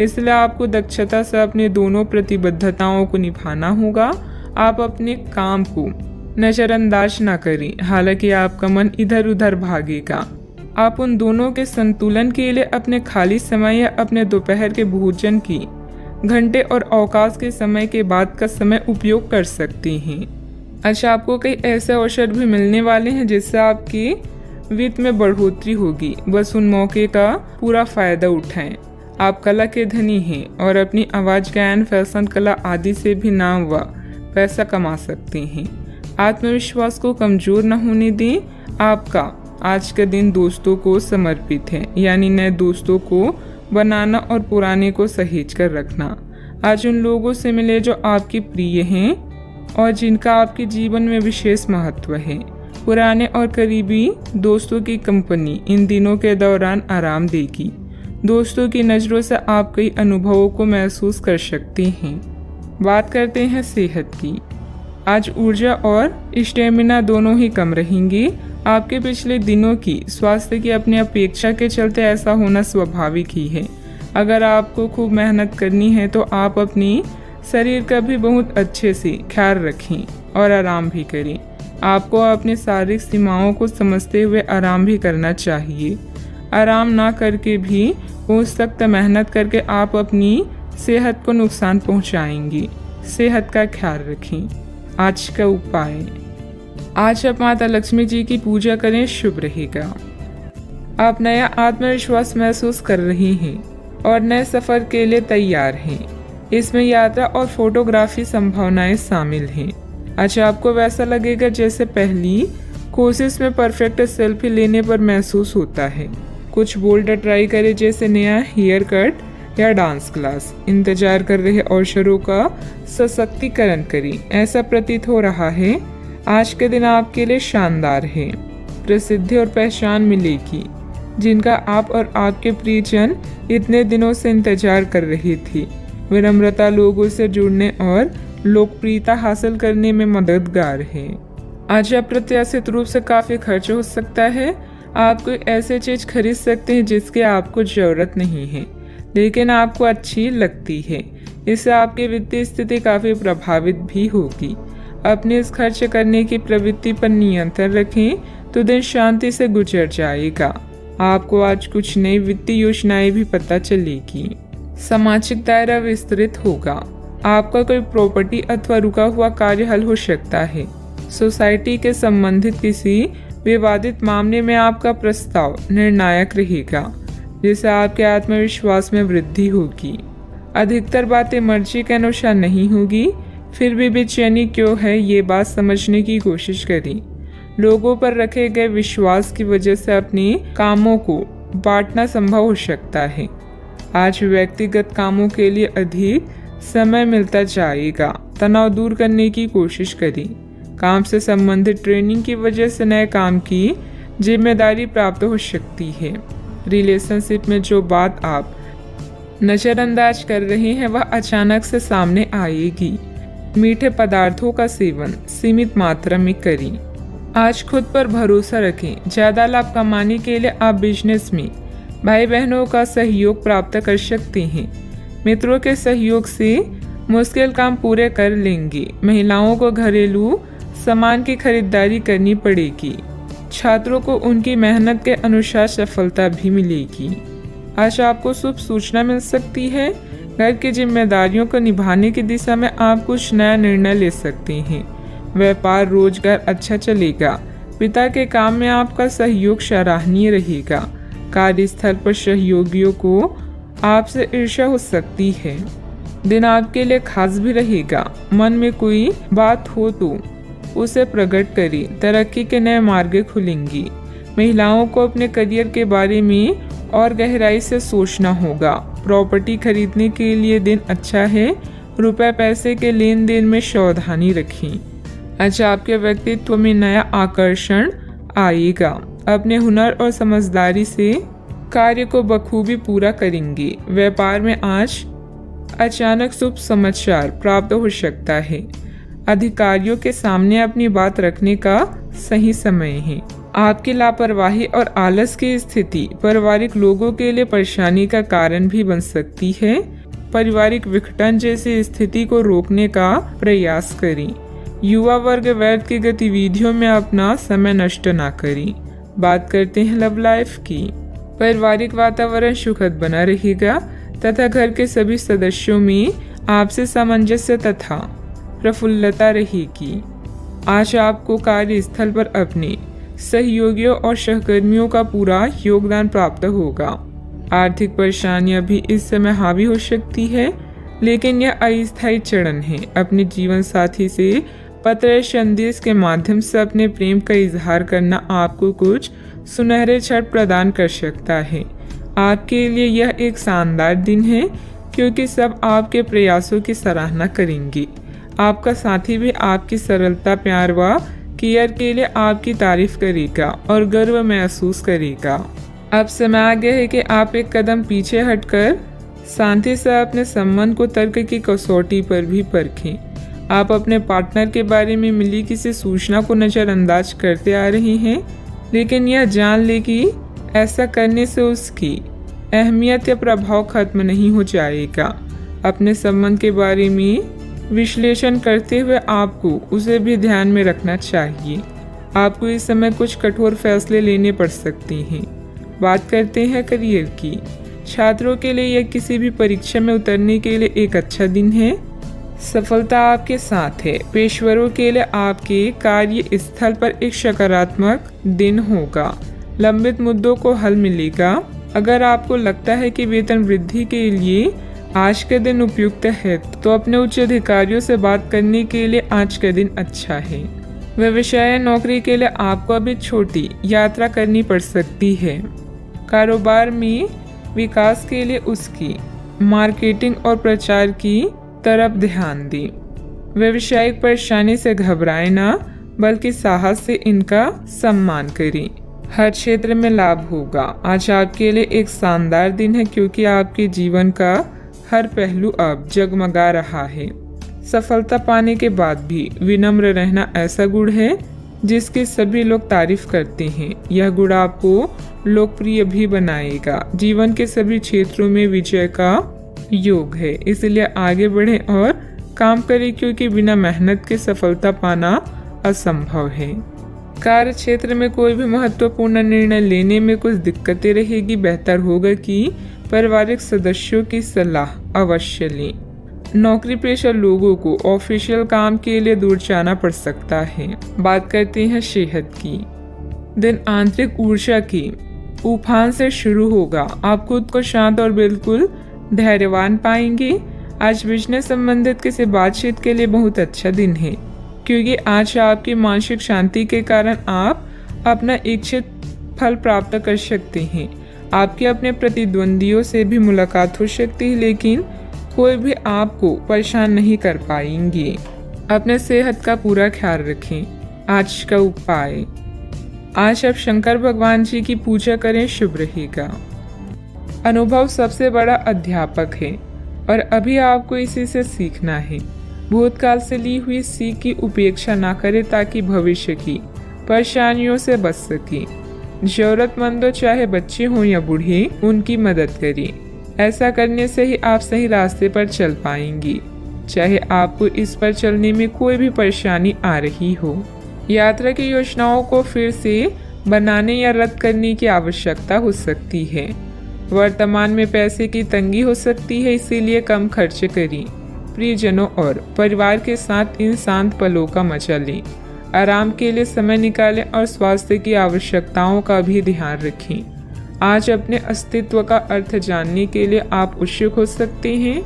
इसलिए आपको दक्षता से अपने दोनों प्रतिबद्धताओं को निभाना होगा। आप अपने काम को नजरअंदाज न करें, हालांकि आपका मन इधर उधर भागेगा। आप उन दोनों के संतुलन के लिए अपने खाली समय या अपने दोपहर के भोजन की घंटे और अवकाश के समय के बाद का समय उपयोग कर सकते हैं। अच्छा, आपको कई ऐसे अवसर भी मिलने वाले हैं जिससे आपकी वित्त में बढ़ोतरी होगी। बस उन मौके का पूरा फायदा उठाएं। आप कला के धनी हैं और अपनी आवाज, गायन, फैशन, कला आदि से भी नाम व पैसा कमा सकते हैं। आत्मविश्वास को कमजोर न होने दें। आपका आज का दिन दोस्तों को समर्पित है, यानी नए दोस्तों को बनाना और पुराने को सहेज कर रखना। आज उन लोगों से मिले जो आपके प्रिय हैं और जिनका आपके जीवन में विशेष महत्व है। पुराने और करीबी दोस्तों की कंपनी इन दिनों के दौरान आराम देगी। दोस्तों की नज़रों से आप कई अनुभवों को महसूस कर सकते हैं। बात करते हैं सेहत की। आज ऊर्जा और स्टेमिना दोनों ही कम रहेंगी। आपके पिछले दिनों की स्वास्थ्य की अपनी अपेक्षा के चलते ऐसा होना स्वाभाविक ही है। अगर आपको खूब मेहनत करनी है तो आप अपनी शरीर का भी बहुत अच्छे से ख्याल रखें और आराम भी करें। आपको अपनी शारीरिक सीमाओं को समझते हुए आराम भी करना चाहिए। आराम ना करके भी बहुत सख्त मेहनत करके आप अपनी सेहत को नुकसान पहुंचाएंगे। सेहत का ख्याल रखें। आज का उपाय, आज आप माता लक्ष्मी जी की पूजा करें, शुभ रहेगा। आप नया आत्मविश्वास महसूस कर रहे हैं और नए सफर के लिए तैयार हैं। इसमें यात्रा और फोटोग्राफी संभावनाएं शामिल हैं। आज आपको वैसा लगेगा जैसे पहली कोशिश में परफेक्ट सेल्फी लेने पर महसूस होता है। कुछ बोल्ड ट्राई करें, जैसे नया हेयर कट या डांस क्लास। इंतजार कर रहे अवसरों का सशक्तिकरण करें। ऐसा प्रतीत हो रहा है आज के दिन आपके लिए शानदार है। प्रसिद्धि और पहचान मिलेगी जिनका आप और आपके प्रियजन इतने दिनों से इंतजार कर रहे थे। विनम्रता लोगों से जुड़ने और लोकप्रियता हासिल करने में मददगार है। आज अप्रत्याशित रूप से काफ़ी खर्च हो सकता है। आप कोई ऐसी चीज़ खरीद सकते हैं जिसकी आपको ज़रूरत नहीं है लेकिन आपको अच्छी लगती है। इससे आपकी वित्तीय स्थिति काफ़ी प्रभावित भी होगी। अपने इस खर्च करने की प्रवृत्ति पर नियंत्रण रखें तो दिन शांति से गुजर जाएगा। आपको आज कुछ नई वित्तीय योजनाएं भी पता चलेगी। सामाजिक दायरा विस्तृत होगा। आपका कोई प्रॉपर्टी अथवा रुका हुआ कार्य हल हो सकता है। सोसाइटी के संबंधित किसी विवादित मामले में आपका प्रस्ताव निर्णायक रहेगा, जिससे आपके आत्मविश्वास में वृद्धि होगी। अधिकतर बातें मर्जी के अनुसार नहीं होगी, फिर भी बेचैनी क्यों है ये बात समझने की कोशिश करें। लोगों पर रखे गए विश्वास की वजह से अपने कामों को बांटना संभव हो सकता है। आज व्यक्तिगत कामों के लिए अधिक समय मिलता जाएगा। तनाव दूर करने की कोशिश करें। काम से संबंधित ट्रेनिंग की वजह से नए काम की जिम्मेदारी प्राप्त हो सकती है। रिलेशनशिप में जो बात आप नज़रअंदाज कर रहे हैं वह अचानक से सामने आएगी। मीठे पदार्थों का सेवन सीमित मात्रा में करें। आज खुद पर भरोसा रखें। ज़्यादा लाभ कमाने के लिए आप बिजनेस में भाई बहनों का सहयोग प्राप्त कर सकते हैं। मित्रों के सहयोग से मुश्किल काम पूरे कर लेंगे। महिलाओं को घरेलू सामान की खरीदारी करनी पड़ेगी। छात्रों को उनकी मेहनत के अनुसार सफलता भी मिलेगी। आज आपको शुभ सूचना मिल सकती है। घर की जिम्मेदारियों को निभाने की दिशा में आप कुछ नया निर्णय ले सकते हैं। व्यापार रोजगार अच्छा चलेगा। पिता के काम में आपका सहयोग सराहनीय रहेगा। कार्यस्थल पर सहयोगियों को आपसे ईर्ष्या हो सकती है। दिन आपके लिए खास भी रहेगा। मन में कोई बात हो तो उसे प्रकट करें। तरक्की के नए मार्ग खुलेंगी। महिलाओं को अपने करियर के बारे में और गहराई से सोचना होगा। प्रॉपर्टी खरीदने के लिए दिन अच्छा है। रुपए पैसे के लेन देन में सावधानी रखें। आज आपके व्यक्तित्व में नया आकर्षण आएगा। अपने हुनर और समझदारी से कार्य को बखूबी पूरा करेंगे। व्यापार में आज अचानक शुभ समाचार प्राप्त हो सकता है। अधिकारियों के सामने अपनी बात रखने का सही समय है। आपकी लापरवाही और आलस की स्थिति पारिवारिक लोगों के लिए परेशानी का कारण भी बन सकती है। पारिवारिक विघटन जैसी स्थिति को रोकने का प्रयास करें। युवा वर्ग व्यर्थ की गतिविधियों में अपना समय नष्ट ना करें। बात करते हैं लव लाइफ की। पारिवारिक वातावरण सुखद बना रहेगा तथा घर के सभी सदस्यों में आपसी सामंजस्य तथा प्रफुल्लता रहेगी। आज आपको कार्यस्थल पर अपने सहयोगियों और सहकर्मियों का पूरा योगदान प्राप्त होगा। आर्थिक परेशानियां भी इस समय हावी हो सकती है, लेकिन यह अस्थायी चरण है। अपने जीवन साथी से पत्र संदेश के माध्यम से अपने प्रेम का इजहार करना आपको कुछ सुनहरे क्षण प्रदान कर सकता है। आपके लिए यह एक शानदार दिन है क्योंकि सब आपके प्रयासों की सराहना करेंगे। आपका साथी भी आपकी सरलता, प्यार व केयर के लिए आपकी तारीफ करेगा और गर्व महसूस करेगा। अब समय आ गया है कि आप एक कदम पीछे हटकर शांति से अपने संबंध को तर्क की कसौटी पर भी परखें। आप अपने पार्टनर के बारे में मिली किसी सूचना को नज़रअंदाज करते आ रहे हैं, लेकिन यह जान ले कि ऐसा करने से उसकी अहमियत या प्रभाव खत्म नहीं हो जाएगा। अपने संबंध के बारे में विश्लेषण करते हुए आपको उसे भी ध्यान में रखना चाहिए। आपको इस समय कुछ कठोर फैसले लेने पड़ सकते हैं। बात करते हैं करियर की। छात्रों के लिए यह किसी भी परीक्षा में उतरने के लिए एक अच्छा दिन है। सफलता आपके साथ है। पेशेवरों के लिए आपके कार्य स्थल पर एक सकारात्मक दिन होगा। लंबित मुद्दों को हल मिलेगा। अगर आपको लगता है कि वेतन वृद्धि के लिए आज का दिन उपयुक्त है, तो अपने उच्च अधिकारियों से बात करने के लिए आज का दिन अच्छा है। व्यवसाय नौकरी के लिए आपको अभी छोटी यात्रा करनी पड़ सकती है। कारोबार में विकास के लिए उसकी मार्केटिंग और प्रचार की तरफ ध्यान दें। व्यवसायिक परेशानी से घबराएं ना, बल्कि साहस से इनका सम्मान करें। हर क्षेत्र में लाभ होगा। आज आपके लिए एक शानदार दिन है, क्योंकि आपके जीवन का हर पहलू अब जगमगा रहा है। सफलता पाने के बाद भी विनम्र रहना ऐसा गुण है जिसकी सभी लोग तारीफ करते हैं। यह गुण आपको लोकप्रिय भी बनाएगा। जीवन के सभी क्षेत्रों में विजय का योग है, इसलिए आगे बढ़ें और काम करें, क्योंकि बिना मेहनत के सफलता पाना असंभव है। कार्य क्षेत्र में कोई भी महत्वपूर्ण निर्णय लेने में कुछ दिक्कतें रहेगी। बेहतर होगा कि पारिवारिक सदस्यों की सलाह अवश्य लें। नौकरी पेशा लोगों को ऑफिशियल काम के लिए दूर जाना पड़ सकता है। बात करते हैं सेहत की। दिन आंतरिक ऊर्जा की उफान से शुरू होगा। आप खुद को शांत और बिल्कुल धैर्यवान पाएंगे। आज बिजनेस संबंधित किसी बातचीत के लिए बहुत अच्छा दिन है, क्योंकि आज आपकी मानसिक शांति के कारण आप अपना इच्छित फल प्राप्त कर सकते हैं। आपके अपने प्रतिद्वंदियों से भी मुलाकात हो सकती है, लेकिन कोई भी आपको परेशान नहीं कर पाएंगे। अपने सेहत का पूरा ख्याल रखें। आज का उपाय, आज आप शंकर भगवान जी की पूजा करें, शुभ रहेगा। अनुभव सबसे बड़ा अध्यापक है और अभी आपको इसी से सीखना है। भूतकाल से ली हुई सीख की उपेक्षा ना करें, ताकि भविष्य की परेशानियों से बच सके। जरूरतमंदों, चाहे बच्चे हों या बूढ़े, उनकी मदद करें। ऐसा करने से ही आप सही रास्ते पर चल पाएंगी, चाहे आपको इस पर चलने में कोई भी परेशानी आ रही हो। यात्रा की योजनाओं को फिर से बनाने या रद्द करने की आवश्यकता हो सकती है। वर्तमान में पैसे की तंगी हो सकती है, इसीलिए कम खर्च करें। प्रियजनों और परिवार के साथ इन शांत पलों का मजा लें। आराम के लिए समय निकालें और स्वास्थ्य की आवश्यकताओं का भी ध्यान रखें। आज अपने अस्तित्व का अर्थ जानने के लिए आप उत्सुक हो सकते हैं।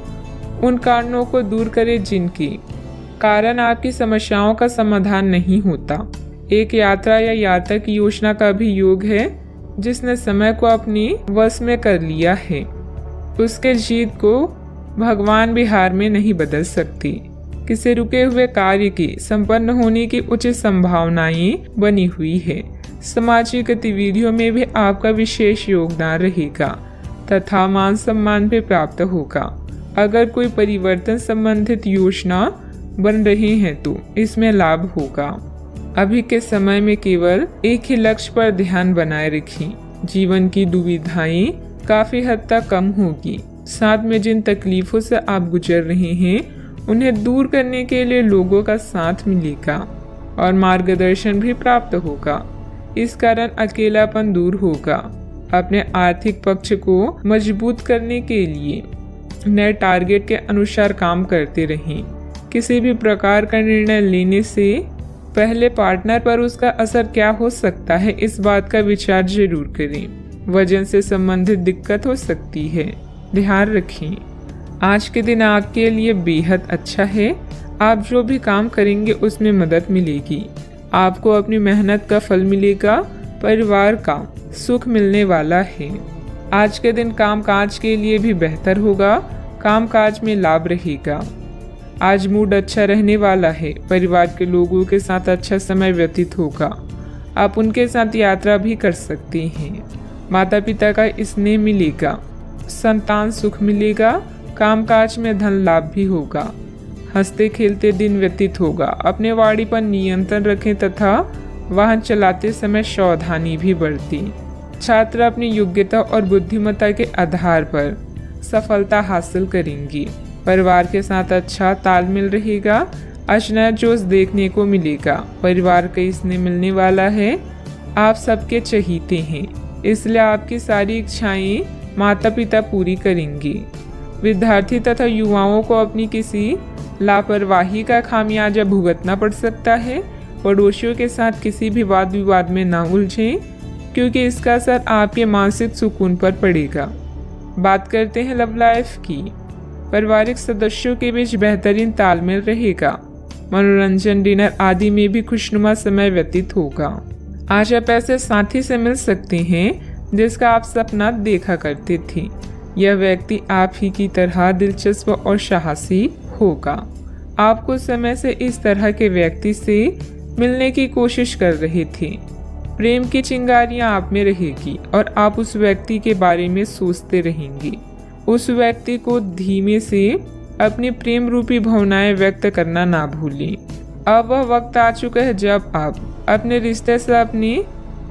उन कारणों को दूर करें जिनके कारण आपकी समस्याओं का समाधान नहीं होता। एक यात्रा या यात्रा की योजना का भी योग है। जिसने समय को अपनी वश में कर लिया है, उसके जीत को भगवान भी हार में नहीं बदल सकती। किसी रुके हुए कार्य की संपन्न होने की उचित संभावनाएं बनी हुई है। सामाजिक गतिविधियों में भी आपका विशेष योगदान रहेगा तथा मान सम्मान भी प्राप्त होगा। अगर कोई परिवर्तन संबंधित योजना बन रही है तो इसमें लाभ होगा। अभी के समय में केवल एक ही लक्ष्य पर ध्यान बनाए रखें। जीवन की दुविधाएं काफी हद तक कम होगी। साथ में जिन तकलीफों से आप गुजर रहे हैं, उन्हें दूर करने के लिए लोगों का साथ मिलेगा और मार्गदर्शन भी प्राप्त होगा। इस कारण अकेलापन दूर होगा। अपने आर्थिक पक्ष को मजबूत करने के लिए नए टारगेट के अनुसार काम करते रहें। किसी भी प्रकार का निर्णय लेने से पहले पार्टनर पर उसका असर क्या हो सकता है, इस बात का विचार जरूर करें। वजन से संबंधित दिक्कत हो सकती है, ध्यान रखें। आज के दिन आपके लिए बेहद अच्छा है। आप जो भी काम करेंगे उसमें मदद मिलेगी। आपको अपनी मेहनत का फल मिलेगा। परिवार का सुख मिलने वाला है। आज के दिन काम काज के लिए भी बेहतर होगा। कामकाज में लाभ रहेगा। आज मूड अच्छा रहने वाला है। परिवार के लोगों के साथ अच्छा समय व्यतीत होगा। आप उनके साथ यात्रा भी कर सकते हैं। माता पिता का स्नेह मिलेगा। संतान सुख मिलेगा। कामकाज में धन लाभ भी होगा। हंसते खेलते दिन व्यतीत होगा। अपने वाणी पर नियंत्रण रखें तथा वाहन चलाते समय सावधानी भी बरतें। छात्र अपनी योग्यता और बुद्धिमत्ता के आधार पर सफलता हासिल करेंगी। परिवार के साथ अच्छा तालमेल रहेगा। आज नया जोश देखने को मिलेगा। परिवार का स्नेह मिलने वाला है। आप सबके चहीते हैं, इसलिए आपकी सारी इच्छाएं माता पिता पूरी करेंगी। विद्यार्थी तथा युवाओं को अपनी किसी लापरवाही का खामियाजा भुगतना पड़ सकता है। पड़ोसियों के साथ किसी भी वाद विवाद में ना उलझें, क्योंकि इसका असर आपके मानसिक सुकून पर पड़ेगा। बात करते हैं लव लाइफ की। पारिवारिक सदस्यों के बीच बेहतरीन तालमेल रहेगा। मनोरंजन, डिनर आदि में भी खुशनुमा समय व्यतीत होगा। आज आप ऐसे साथी से मिल सकते हैं जिसका आप सपना देखा करते थे। यह व्यक्ति आप ही की तरह दिलचस्प और साहसी होगा। आप कुछ समय से इस तरह के व्यक्ति से मिलने की कोशिश कर रहे थे। प्रेम की चिंगारियां आप में रहेगी और आप उस व्यक्ति के बारे में सोचते रहेंगे। उस व्यक्ति को धीमे से अपनी प्रेम रूपी भावनाएं व्यक्त करना ना भूलें। अब वह वक्त आ चुका है जब आप अपने रिश्ते से अपने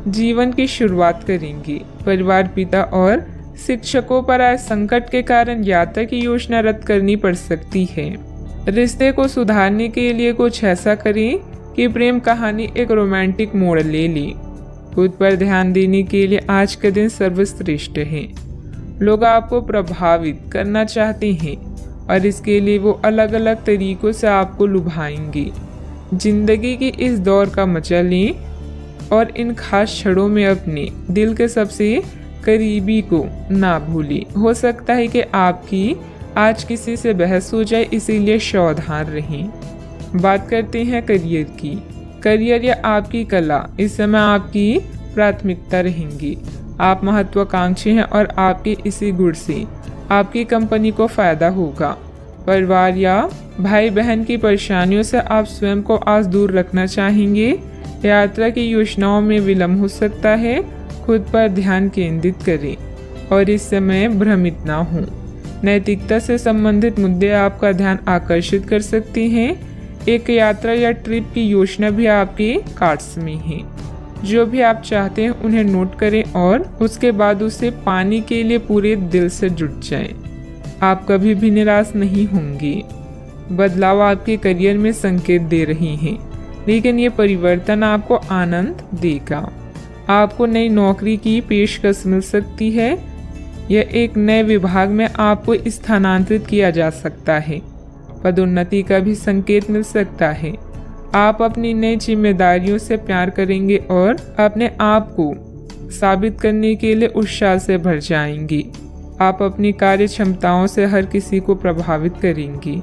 जीवन की शुरुआत करेंगे। परिवार, पिता और शिक्षकों पर आए संकट के कारण यात्रा की योजना रद्द करनी पड़ सकती है। रिश्ते को सुधारने के लिए कुछ ऐसा करें कि प्रेम कहानी एक रोमांटिक मोड़ ले ले। खुद पर ध्यान देने के लिए आज का दिन सर्वश्रेष्ठ है। लोग आपको प्रभावित करना चाहते हैं और इसके लिए वो अलग अलग तरीकों से आपको लुभाएंगे। जिंदगी की इस दौर का मजा लें और इन खास क्षणों में अपने दिल के सबसे करीबी को ना भूलें। हो सकता है कि आपकी आज किसी से बहस हो जाए, इसीलिए सावधान रहें। बात करते हैं करियर की। करियर या आपकी कला इस समय आपकी प्राथमिकता रहेंगी। आप महत्वाकांक्षी हैं और आपके इसी गुण से आपकी कंपनी को फायदा होगा। परिवार या भाई बहन की परेशानियों से आप स्वयं को आज दूर रखना चाहेंगे। यात्रा की योजनाओं में विलंब हो सकता है। खुद पर ध्यान केंद्रित करें और इस समय भ्रमित ना हों। नैतिकता से संबंधित मुद्दे आपका ध्यान आकर्षित कर सकते हैं। एक यात्रा या ट्रिप की योजना भी आपके कार्ड्स में है। जो भी आप चाहते हैं उन्हें नोट करें और उसके बाद उसे पाने के लिए पूरे दिल से जुट जाएं। आप कभी भी निराश नहीं होंगे। बदलाव आपके करियर में संकेत दे रहे हैं, लेकिन ये परिवर्तन आपको आनंद देगा। आपको नई नौकरी की पेशकश मिल सकती है या एक नए विभाग में आपको स्थानांतरित किया जा सकता है। पदोन्नति का भी संकेत मिल सकता है। आप अपनी नई जिम्मेदारियों से प्यार करेंगे और अपने आप को साबित करने के लिए उत्साह से भर जाएंगे। आप अपनी कार्य क्षमताओं से हर किसी को प्रभावित करेंगे।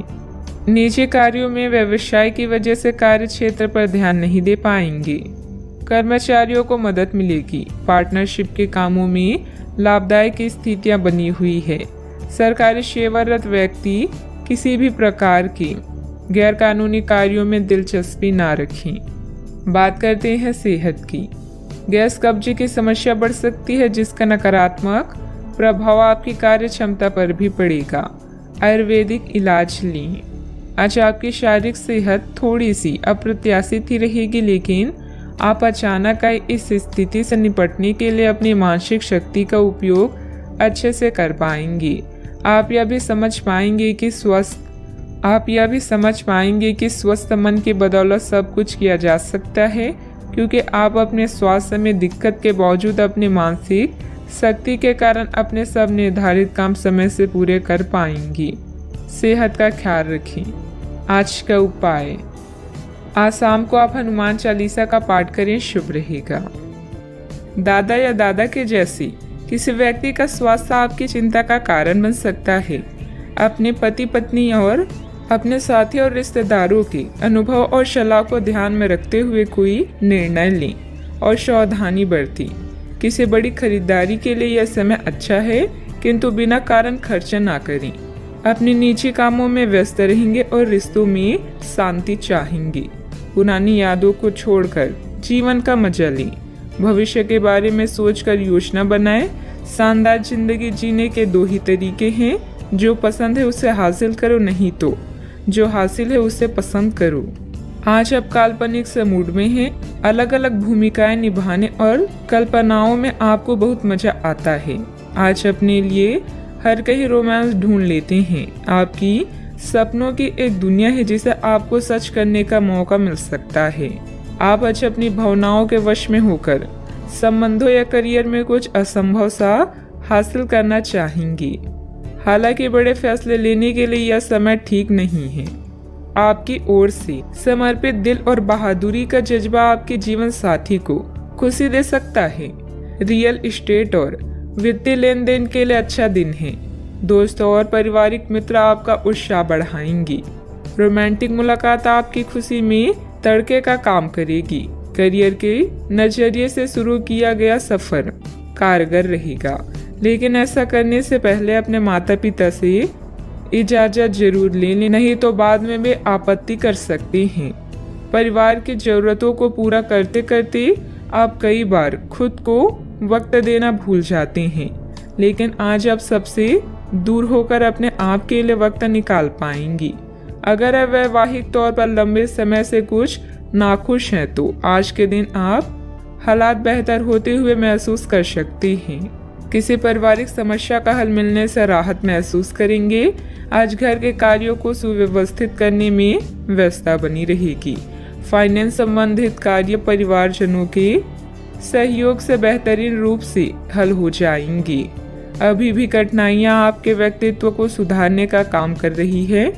निजी कार्यों में व्यवसाय की वजह से कार्य क्षेत्र पर ध्यान नहीं दे पाएंगे। कर्मचारियों को मदद मिलेगी। पार्टनरशिप के कामों में लाभदायक स्थितियां बनी हुई है। सरकारी सेवारत व्यक्ति किसी भी प्रकार के गैरकानूनी कार्यों में दिलचस्पी ना रखें। बात करते हैं सेहत की। गैस कब्जे की समस्या बढ़ सकती है, जिसका नकारात्मक प्रभाव आपकी कार्य क्षमता पर भी पड़ेगा। आयुर्वेदिक इलाज लें। आज आपकी शारीरिक सेहत थोड़ी सी अप्रत्याशित ही रहेगी, लेकिन आप अचानक आई इस स्थिति से निपटने के लिए अपनी मानसिक शक्ति का उपयोग अच्छे से कर पाएंगे। आप यह भी समझ पाएंगे कि स्वस्थ मन की बदौलत सब कुछ किया जा सकता है, क्योंकि आप अपने स्वास्थ्य में दिक्कत के बावजूद अपने मानसिक शक्ति के कारण अपने सब निर्धारित काम समय से पूरे कर पाएंगी। सेहत का ख्याल रखें। आज का उपाय, आज शाम को आप हनुमान चालीसा का पाठ करें, शुभ रहेगा। दादा या दादा के जैसे किसी व्यक्ति का स्वास्थ्य आपकी चिंता का कारण बन सकता है। अपने पति पत्नी और अपने साथी और रिश्तेदारों के अनुभव और सलाह को ध्यान में रखते हुए कोई निर्णय लें और सावधानी बरतें। किसी बड़ी खरीदारी के लिए यह समय अच्छा है, किंतु बिना कारण खर्च ना करें। अपने निजी कामों में व्यस्त रहेंगे और रिश्तों में शांति चाहेंगे। पुरानी यादों को छोड़कर जीवन का मजा लें। भविष्य के बारे में सोचकर योजना बनाएं। शानदार जिंदगी जीने के दो ही तरीके हैं, जो पसंद है उसे हासिल करो, नहीं तो जो हासिल है उसे पसंद करो। आज आप काल्पनिक से मूड में हैं। अलग अलग भूमिकाएं निभाने और कल्पनाओं में आपको बहुत मजा आता है। आज अपने लिए हर कहीं रोमांस ढूंढ लेते हैं। आपकी सपनों की एक दुनिया है जिसे आपको सच करने का मौका मिल सकता है। आप आज अपनी भावनाओं के वश में होकर संबंधों या करियर में कुछ असंभव सा हासिल करना चाहेंगे। हालांकि बड़े फैसले लेने के लिए यह समय ठीक नहीं है। आपकी ओर से समर्पित दिल और बहादुरी का जज्बा आपके जीवन साथी को खुशी दे सकता है। रियल एस्टेट और वित्तीय लेन देन के लिए अच्छा दिन है। दोस्तों और पारिवारिक मित्र आपका उत्साह बढ़ाएंगे। रोमांटिक मुलाकात आपकी खुशी में तड़के का काम करेगी। करियर के नजरिए से शुरू किया गया सफर कारगर रहेगा, लेकिन ऐसा करने से पहले अपने माता पिता से इजाजत जरूर ले लें, नहीं तो बाद में वे आपत्ति कर सकते हैं। परिवार की जरूरतों को पूरा करते करते आप कई बार खुद को वक्त देना भूल जाते हैं, लेकिन आज आप सबसे दूर होकर अपने आप के लिए वक्त निकाल पाएंगी। अगर आप वैवाहिक तौर पर लंबे समय से कुछ नाखुश हैं तो आज के दिन आप हालात बेहतर होते हुए महसूस कर सकते हैं। किसी पारिवारिक समस्या का हल मिलने से राहत महसूस करेंगे। आज घर के कार्यों को सुव्यवस्थित करने में व्यस्तता बनी रहेगी। फाइनेंस संबंधित कार्य परिवारजनों के सहयोग से बेहतरीन रूप से हल हो जाएंगी। अभी भी कठिनाइयां आपके व्यक्तित्व को सुधारने का काम कर रही है,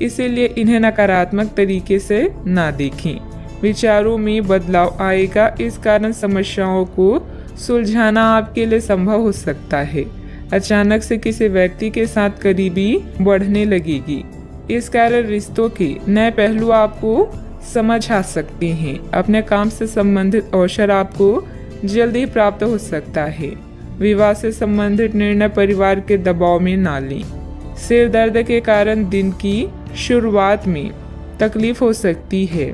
इसीलिए इन्हें नकारात्मक तरीके से ना देखें। विचारों में बदलाव आएगा, इस कारण समस्याओं को सुलझाना आपके लिए संभव हो सकता है। अचानक से किसी व्यक्ति के साथ करीबी बढ़ने लगेगी, इस कारण रिश्तों के नए पहलू आपको समझ आ सकते हैं। अपने काम से संबंधित अवसर आपको जल्दी प्राप्त हो सकता है। विवाह से संबंधित निर्णय परिवार के दबाव में ना लें। सिर दर्द के कारण दिन की शुरुआत में तकलीफ हो सकती है।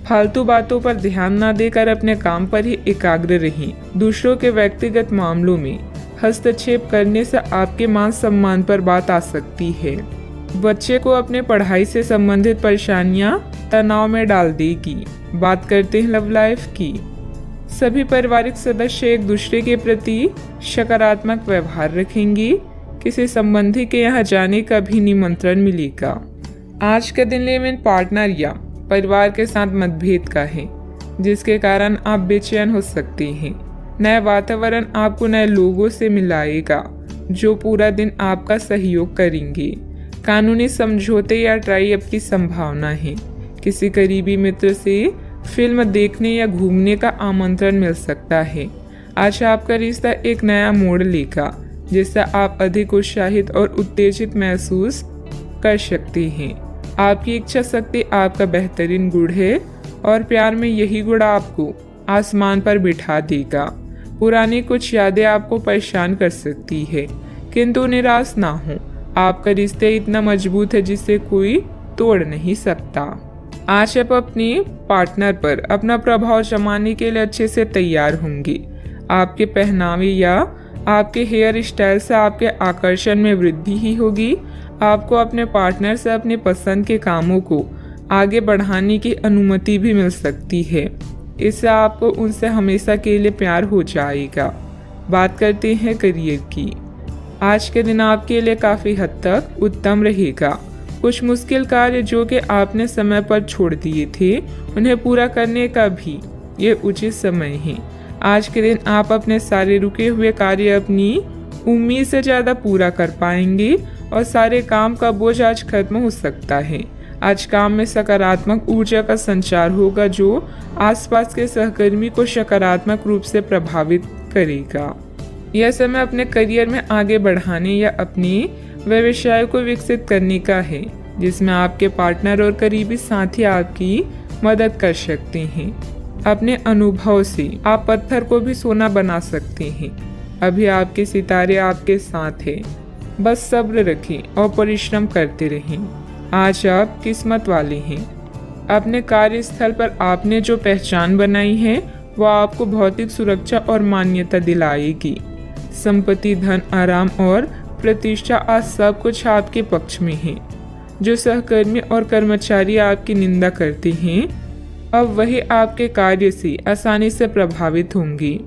फालतू बातों पर ध्यान न देकर अपने काम पर ही एकाग्र रहें। दूसरों के व्यक्तिगत मामलों में हस्तक्षेप करने से आपके मान सम्मान पर बात आ सकती है। बच्चे को अपने पढ़ाई से संबंधित परेशानियां तनाव में डाल देगी। बात करते हैं लव लाइफ की। सभी पारिवारिक सदस्य एक दूसरे के प्रति सकारात्मक व्यवहार रखेंगी। किसी संबंधी के यहाँ जाने का भी निमंत्रण मिलेगा। आज का दिन लिव इन पार्टनर या परिवार के साथ मतभेद का है, जिसके कारण आप बेचैन हो सकते हैं। नया वातावरण आपको नए लोगों से मिलाएगा जो पूरा दिन आपका सहयोग करेंगे। कानूनी समझौते या ट्राई अप की संभावना है। किसी करीबी मित्र से फिल्म देखने या घूमने का आमंत्रण मिल सकता है। आज आपका रिश्ता एक नया मोड़ लेगा, जिससे आप अधिक उत्साहित और उत्तेजित महसूस कर सकते हैं। आपकी इच्छा शक्ति आपका बेहतरीन गुण है और प्यार में यही गुण आपको आसमान पर बिठा देगा। पुरानी कुछ यादें आपको परेशान कर सकती है, किंतु निराश ना हो। आपका रिश्ता इतना मजबूत है जिसे कोई तोड़ नहीं सकता। आज आप अपने पार्टनर पर अपना प्रभाव जमाने के लिए अच्छे से तैयार होंगे। आपके पहनावे या आपके हेयर स्टाइल से आपके आकर्षण में वृद्धि ही होगी। आपको अपने पार्टनर से अपनी पसंद के कामों को आगे बढ़ाने की अनुमति भी मिल सकती है। इससे आपको उनसे हमेशा के लिए प्यार हो जाएगा। बात करते हैं करियर की। आज के दिन आपके लिए काफ़ी हद तक उत्तम रहेगा। कुछ मुश्किल कार्य जो कि आपने समय पर छोड़ दिए थे, उन्हें पूरा करने का भी ये उचित समय है। आज के दिन आप अपने सारे रुके हुए कार्य अपनी उम्मीद से ज़्यादा पूरा कर पाएंगे और सारे काम का बोझ आज खत्म हो सकता है। आज काम में सकारात्मक ऊर्जा का संचार होगा जो आसपास के सहकर्मी को सकारात्मक रूप से प्रभावित करेगा। यह समय अपने करियर में आगे बढ़ाने या अपनी व्यवसाय को विकसित करने का है, जिसमें आपके पार्टनर और करीबी साथी आपकी मदद कर सकते हैं। अपने अनुभव से आप पत्थर को भी सोना बना सकते हैं। अभी आपके सितारे आपके साथ हैं। बस सब्र रखें और परिश्रम करते रहें। आज आप किस्मत वाले हैं। अपने कार्यस्थल पर आपने जो पहचान बनाई है वह आपको भौतिक सुरक्षा और मान्यता दिलाएगी। संपत्ति, धन, आराम और प्रतिष्ठा, आज सब कुछ आपके पक्ष में है। जो सहकर्मी और कर्मचारी आपकी निंदा करते हैं अब वही आपके कार्य से आसानी से प्रभावित होंगे।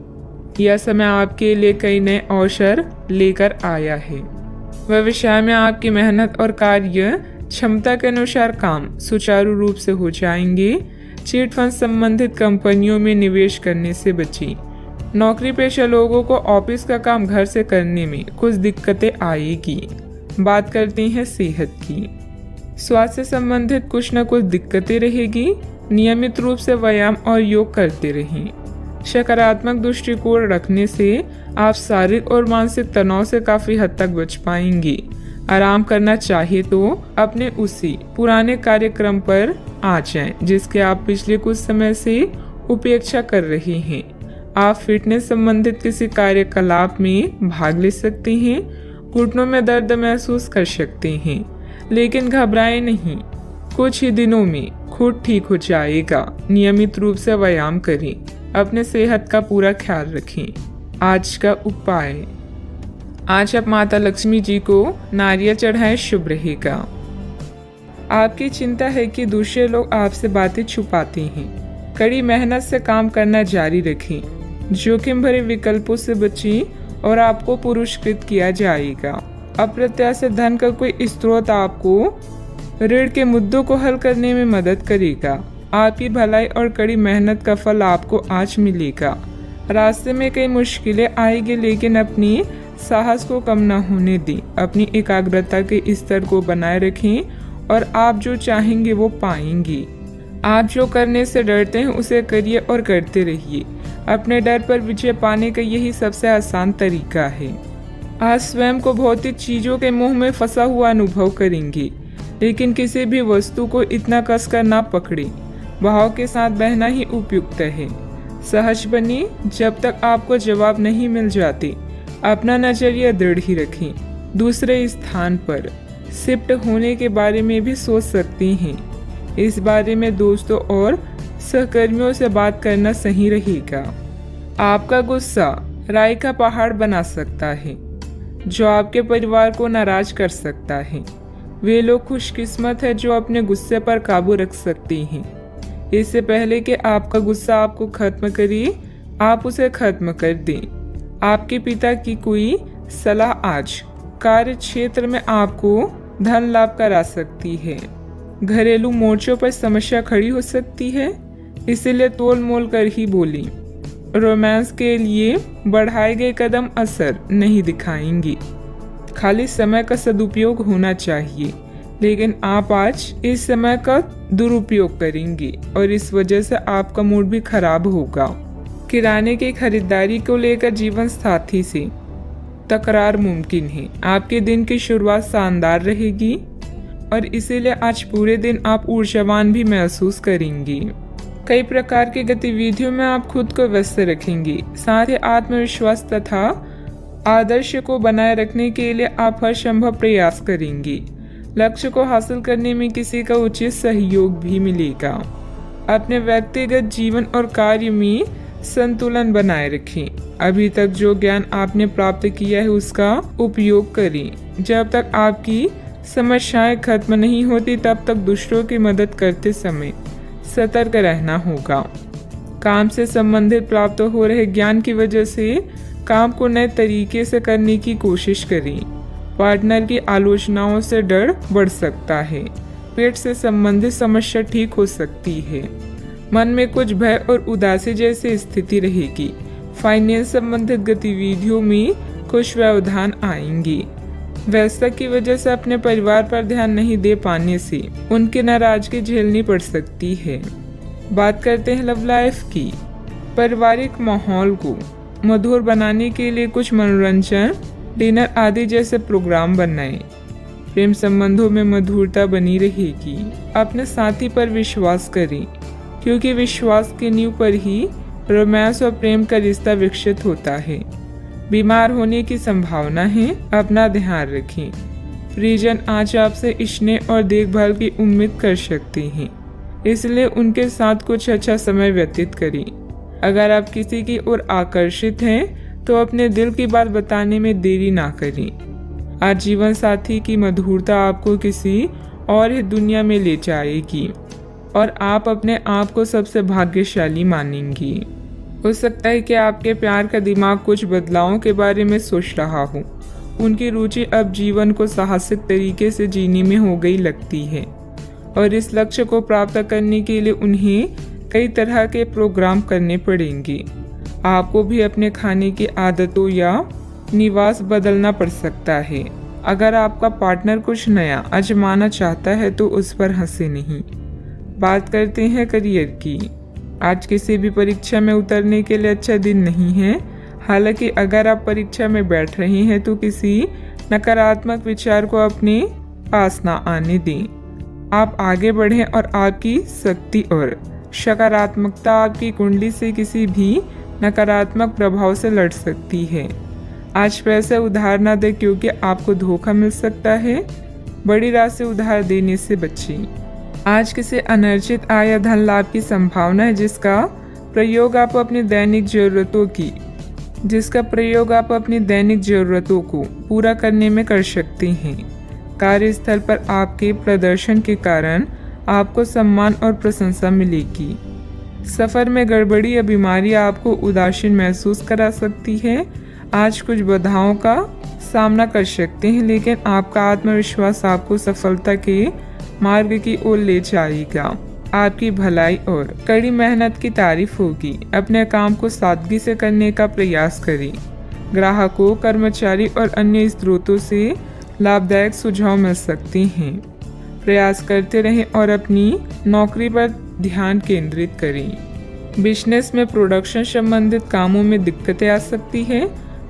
यह समय आपके लिए कई नए अवसर लेकर आया है। व्यवसाय में आपकी मेहनत और कार्य क्षमता के अनुसार काम सुचारू रूप से हो जाएंगे। चिट फंड संबंधित कंपनियों में निवेश करने से बचें। नौकरी पेशा लोगों को ऑफिस का काम घर से करने में कुछ दिक्कतें आएगी। बात करते हैं सेहत की। स्वास्थ्य से संबंधित कुछ न कुछ दिक्कतें रहेगी। नियमित रूप से व्यायाम और योग करते रहें। सकारात्मक दृष्टिकोण रखने से आप शारीरिक और मानसिक तनाव से काफी हद तक बच पाएंगे। आराम करना चाहे तो अपने उसी पुराने कार्यक्रम पर आ जाएं, जिसके आप पिछले कुछ समय से उपेक्षा कर रहे हैं। आप फिटनेस संबंधित किसी कार्यकलाप में भाग ले सकते हैं। घुटनों में दर्द महसूस कर सकते हैं, लेकिन घबराएं नहीं, कुछ ही दिनों में खुद ठीक हो जाएगा। नियमित रूप से व्यायाम करें। अपने सेहत का पूरा ख्याल रखें। आज का उपाय, आज आप माता लक्ष्मी जी को नारियल चढ़ाएं, शुभ रहेगा। आपकी चिंता है कि दूसरे लोग आपसे बातें छुपाते हैं। कड़ी मेहनत से काम करना जारी रखें। जोखिम भरे विकल्पों से बचें और आपको पुरस्कृत किया जाएगा। अप्रत्याशित धन का कोई स्रोत आपको ऋण के मुद्दों को हल करने में मदद करेगा। आपकी भलाई और कड़ी मेहनत का फल आपको आज मिलेगा। रास्ते में कई मुश्किलें आएगी, लेकिन अपनी साहस को कम न होने दें। अपनी एकाग्रता के स्तर को बनाए रखें और आप जो चाहेंगे वो पाएंगे। आप जो करने से डरते हैं उसे करिए और करते रहिए। अपने डर पर विजय पाने का यही सबसे आसान तरीका है। आज स्वयं को भौतिक चीजों के मोह में फंसा हुआ अनुभव करेंगे, लेकिन किसी भी वस्तु को इतना कसकर ना पकड़े। भाव के साथ बहना ही उपयुक्त है। सहज बनिए। जब तक आपको जवाब नहीं मिल जाते अपना नजरिया दृढ़ ही रखें। दूसरे स्थान पर शिफ्ट होने के बारे में भी सोच सकती हैं। इस बारे में दोस्तों और सहकर्मियों से बात करना सही रहेगा। आपका गुस्सा राय का पहाड़ बना सकता है, जो आपके परिवार को नाराज कर सकता है। वे लोग खुशकिस्मत है जो अपने गुस्से पर काबू रख सकते हैं। इससे पहले कि आपका गुस्सा आपको खत्म करे, आप उसे खत्म कर दें। आपके पिता की कोई सलाह आज कार्य क्षेत्र में आपको धन लाभ करा सकती है। घरेलू मोर्चों पर समस्या खड़ी हो सकती है, इसलिए तोल मोल कर ही बोलें। रोमांस के लिए बढ़ाए गए कदम असर नहीं दिखाएंगे। खाली समय का सदुपयोग होना चाहिए, लेकिन आप आज इस समय का दुरुपयोग करेंगे और इस वजह से आपका मूड भी खराब होगा। किराने की खरीदारी को लेकर जीवन साथी से तकरार मुमकिन है। आपके दिन की शुरुआत शानदार रहेगी और इसीलिए आज पूरे दिन आप ऊर्जावान भी महसूस करेंगे। कई प्रकार की गतिविधियों में आप खुद को व्यस्त रखेंगे। साथ ही आत्मविश्वास तथा आदर्श को बनाए रखने के लिए आप हर संभव प्रयास करेंगे। लक्ष्य को हासिल करने में किसी का उचित सहयोग भी मिलेगा। अपने व्यक्तिगत जीवन और कार्य में संतुलन बनाए रखें। अभी तक जो ज्ञान आपने प्राप्त किया है उसका उपयोग करें। जब तक आपकी समस्याएं खत्म नहीं होती तब तक दूसरों की मदद करते समय सतर्क रहना होगा। काम से संबंधित प्राप्त हो रहे ज्ञान की वजह से काम को नए तरीके से करने की कोशिश करें। पार्टनर की आलोचनाओं से डर बढ़ सकता है। पेट से संबंधित समस्या ठीक हो सकती है। मन में कुछ भय और उदासी जैसी स्थिति रहेगी। फाइनेंस संबंधित गतिविधियों में कुछ व्यवधान आएंगे। व्यस्तता की वजह से अपने परिवार पर ध्यान नहीं दे पाने से उनकी नाराजगी झेलनी पड़ सकती है। बात करते हैं लव लाइफ की। पारिवारिक माहौल को मधुर बनाने के लिए कुछ मनोरंजन, डिनर आदि जैसे प्रोग्राम बनाएं। प्रेम संबंधों में मधुरता बनी रहेगी। अपने साथी पर विश्वास करें, क्योंकि विश्वास की नींव पर ही रोमांस और प्रेम का रिश्ता विकसित होता है। बीमार होने की संभावना है, अपना ध्यान रखें। परिजन आज आपसे स्नेह और देखभाल की उम्मीद कर सकते हैं, इसलिए उनके साथ कुछ अच्छा समय व्यतीत करें। अगर आप किसी की ओर आकर्षित हैं तो अपने दिल की बात बताने में देरी ना करें। आज जीवन साथी की मधुरता आपको किसी और ही दुनिया में ले जाएगी और आप अपने आप को सबसे भाग्यशाली मानेंगी। हो सकता है कि आपके प्यार का दिमाग कुछ बदलावों के बारे में सोच रहा हो। उनकी रुचि अब जीवन को साहसिक तरीके से जीने में हो गई लगती है और इस लक्ष्य को प्राप्त करने के लिए उन्हें कई तरह के प्रोग्राम करने पड़ेंगे। आपको भी अपने खाने की आदतों या निवास बदलना पड़ सकता है। अगर आपका पार्टनर कुछ नया आजमाना चाहता है तो उस पर हंसे नहीं। बात करते हैं करियर की। आज किसी भी परीक्षा में उतरने के लिए अच्छा दिन नहीं है। हालांकि अगर आप परीक्षा में बैठ रहे हैं तो किसी नकारात्मक विचार को अपने पास ना आने दें। आप आगे बढ़ें और आपकी शक्ति और सकारात्मकता आपकी कुंडली से किसी भी नकारात्मक प्रभाव से लड़ सकती है। आज पैसे उधार ना दें क्योंकि आपको धोखा मिल सकता है। बड़ी राशि उधार देने से बचें। आज किसी अनर्जित आय या धन लाभ की संभावना है जिसका प्रयोग आप अपनी दैनिक जरूरतों को पूरा करने में कर सकते हैं। कार्यस्थल पर आपके प्रदर्शन के कारण आपको सम्मान और प्रशंसा मिलेगी। सफर में गड़बड़ी या बीमारी आपको उदासीन महसूस करा सकती है। आज कुछ बाधाओं का सामना कर सकते हैं, लेकिन आपका आत्मविश्वास आपको सफलता के मार्ग की ओर ले जाएगा। आपकी भलाई और कड़ी मेहनत की तारीफ होगी। अपने काम को सादगी से करने का प्रयास करें। ग्राहकों, कर्मचारी और अन्य स्रोतों से लाभदायक सुझाव मिल सकते हैं। प्रयास करते रहें और अपनी नौकरी पर ध्यान केंद्रित करें। बिजनेस में प्रोडक्शन संबंधित कामों में दिक्कतें आ सकती हैं।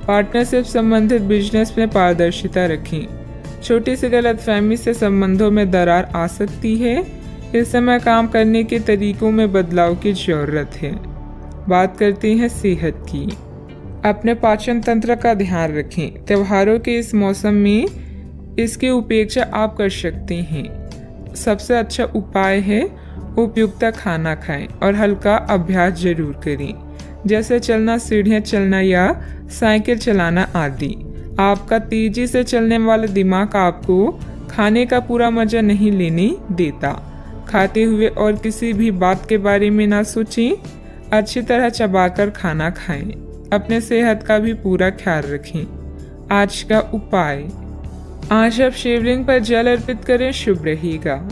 पार्टनरशिप संबंधित बिजनेस में पारदर्शिता रखें। छोटी सी गलतफहमी से संबंधों में दरार आ सकती है। इस समय काम करने के तरीकों में बदलाव की जरूरत है। बात करते हैं सेहत की। अपने पाचन तंत्र का ध्यान रखें। त्योहारों के इस मौसम में इसकी उपेक्षा आप कर सकते हैं। सबसे अच्छा उपाय है उपयुक्त खाना खाएं और हल्का अभ्यास जरूर करें, जैसे चलना, सीढ़ियाँ चलना या साइकिल चलाना आदि। आपका तेजी से चलने वाला दिमाग आपको खाने का पूरा मजा नहीं लेने देता। खाते हुए और किसी भी बात के बारे में ना सोचें। अच्छी तरह चबाकर खाना खाएं। अपने सेहत का भी पूरा ख्याल रखें। आज का उपाय, आज आप शिवलिंग पर जल अर्पित करें, शुभ रहेगा।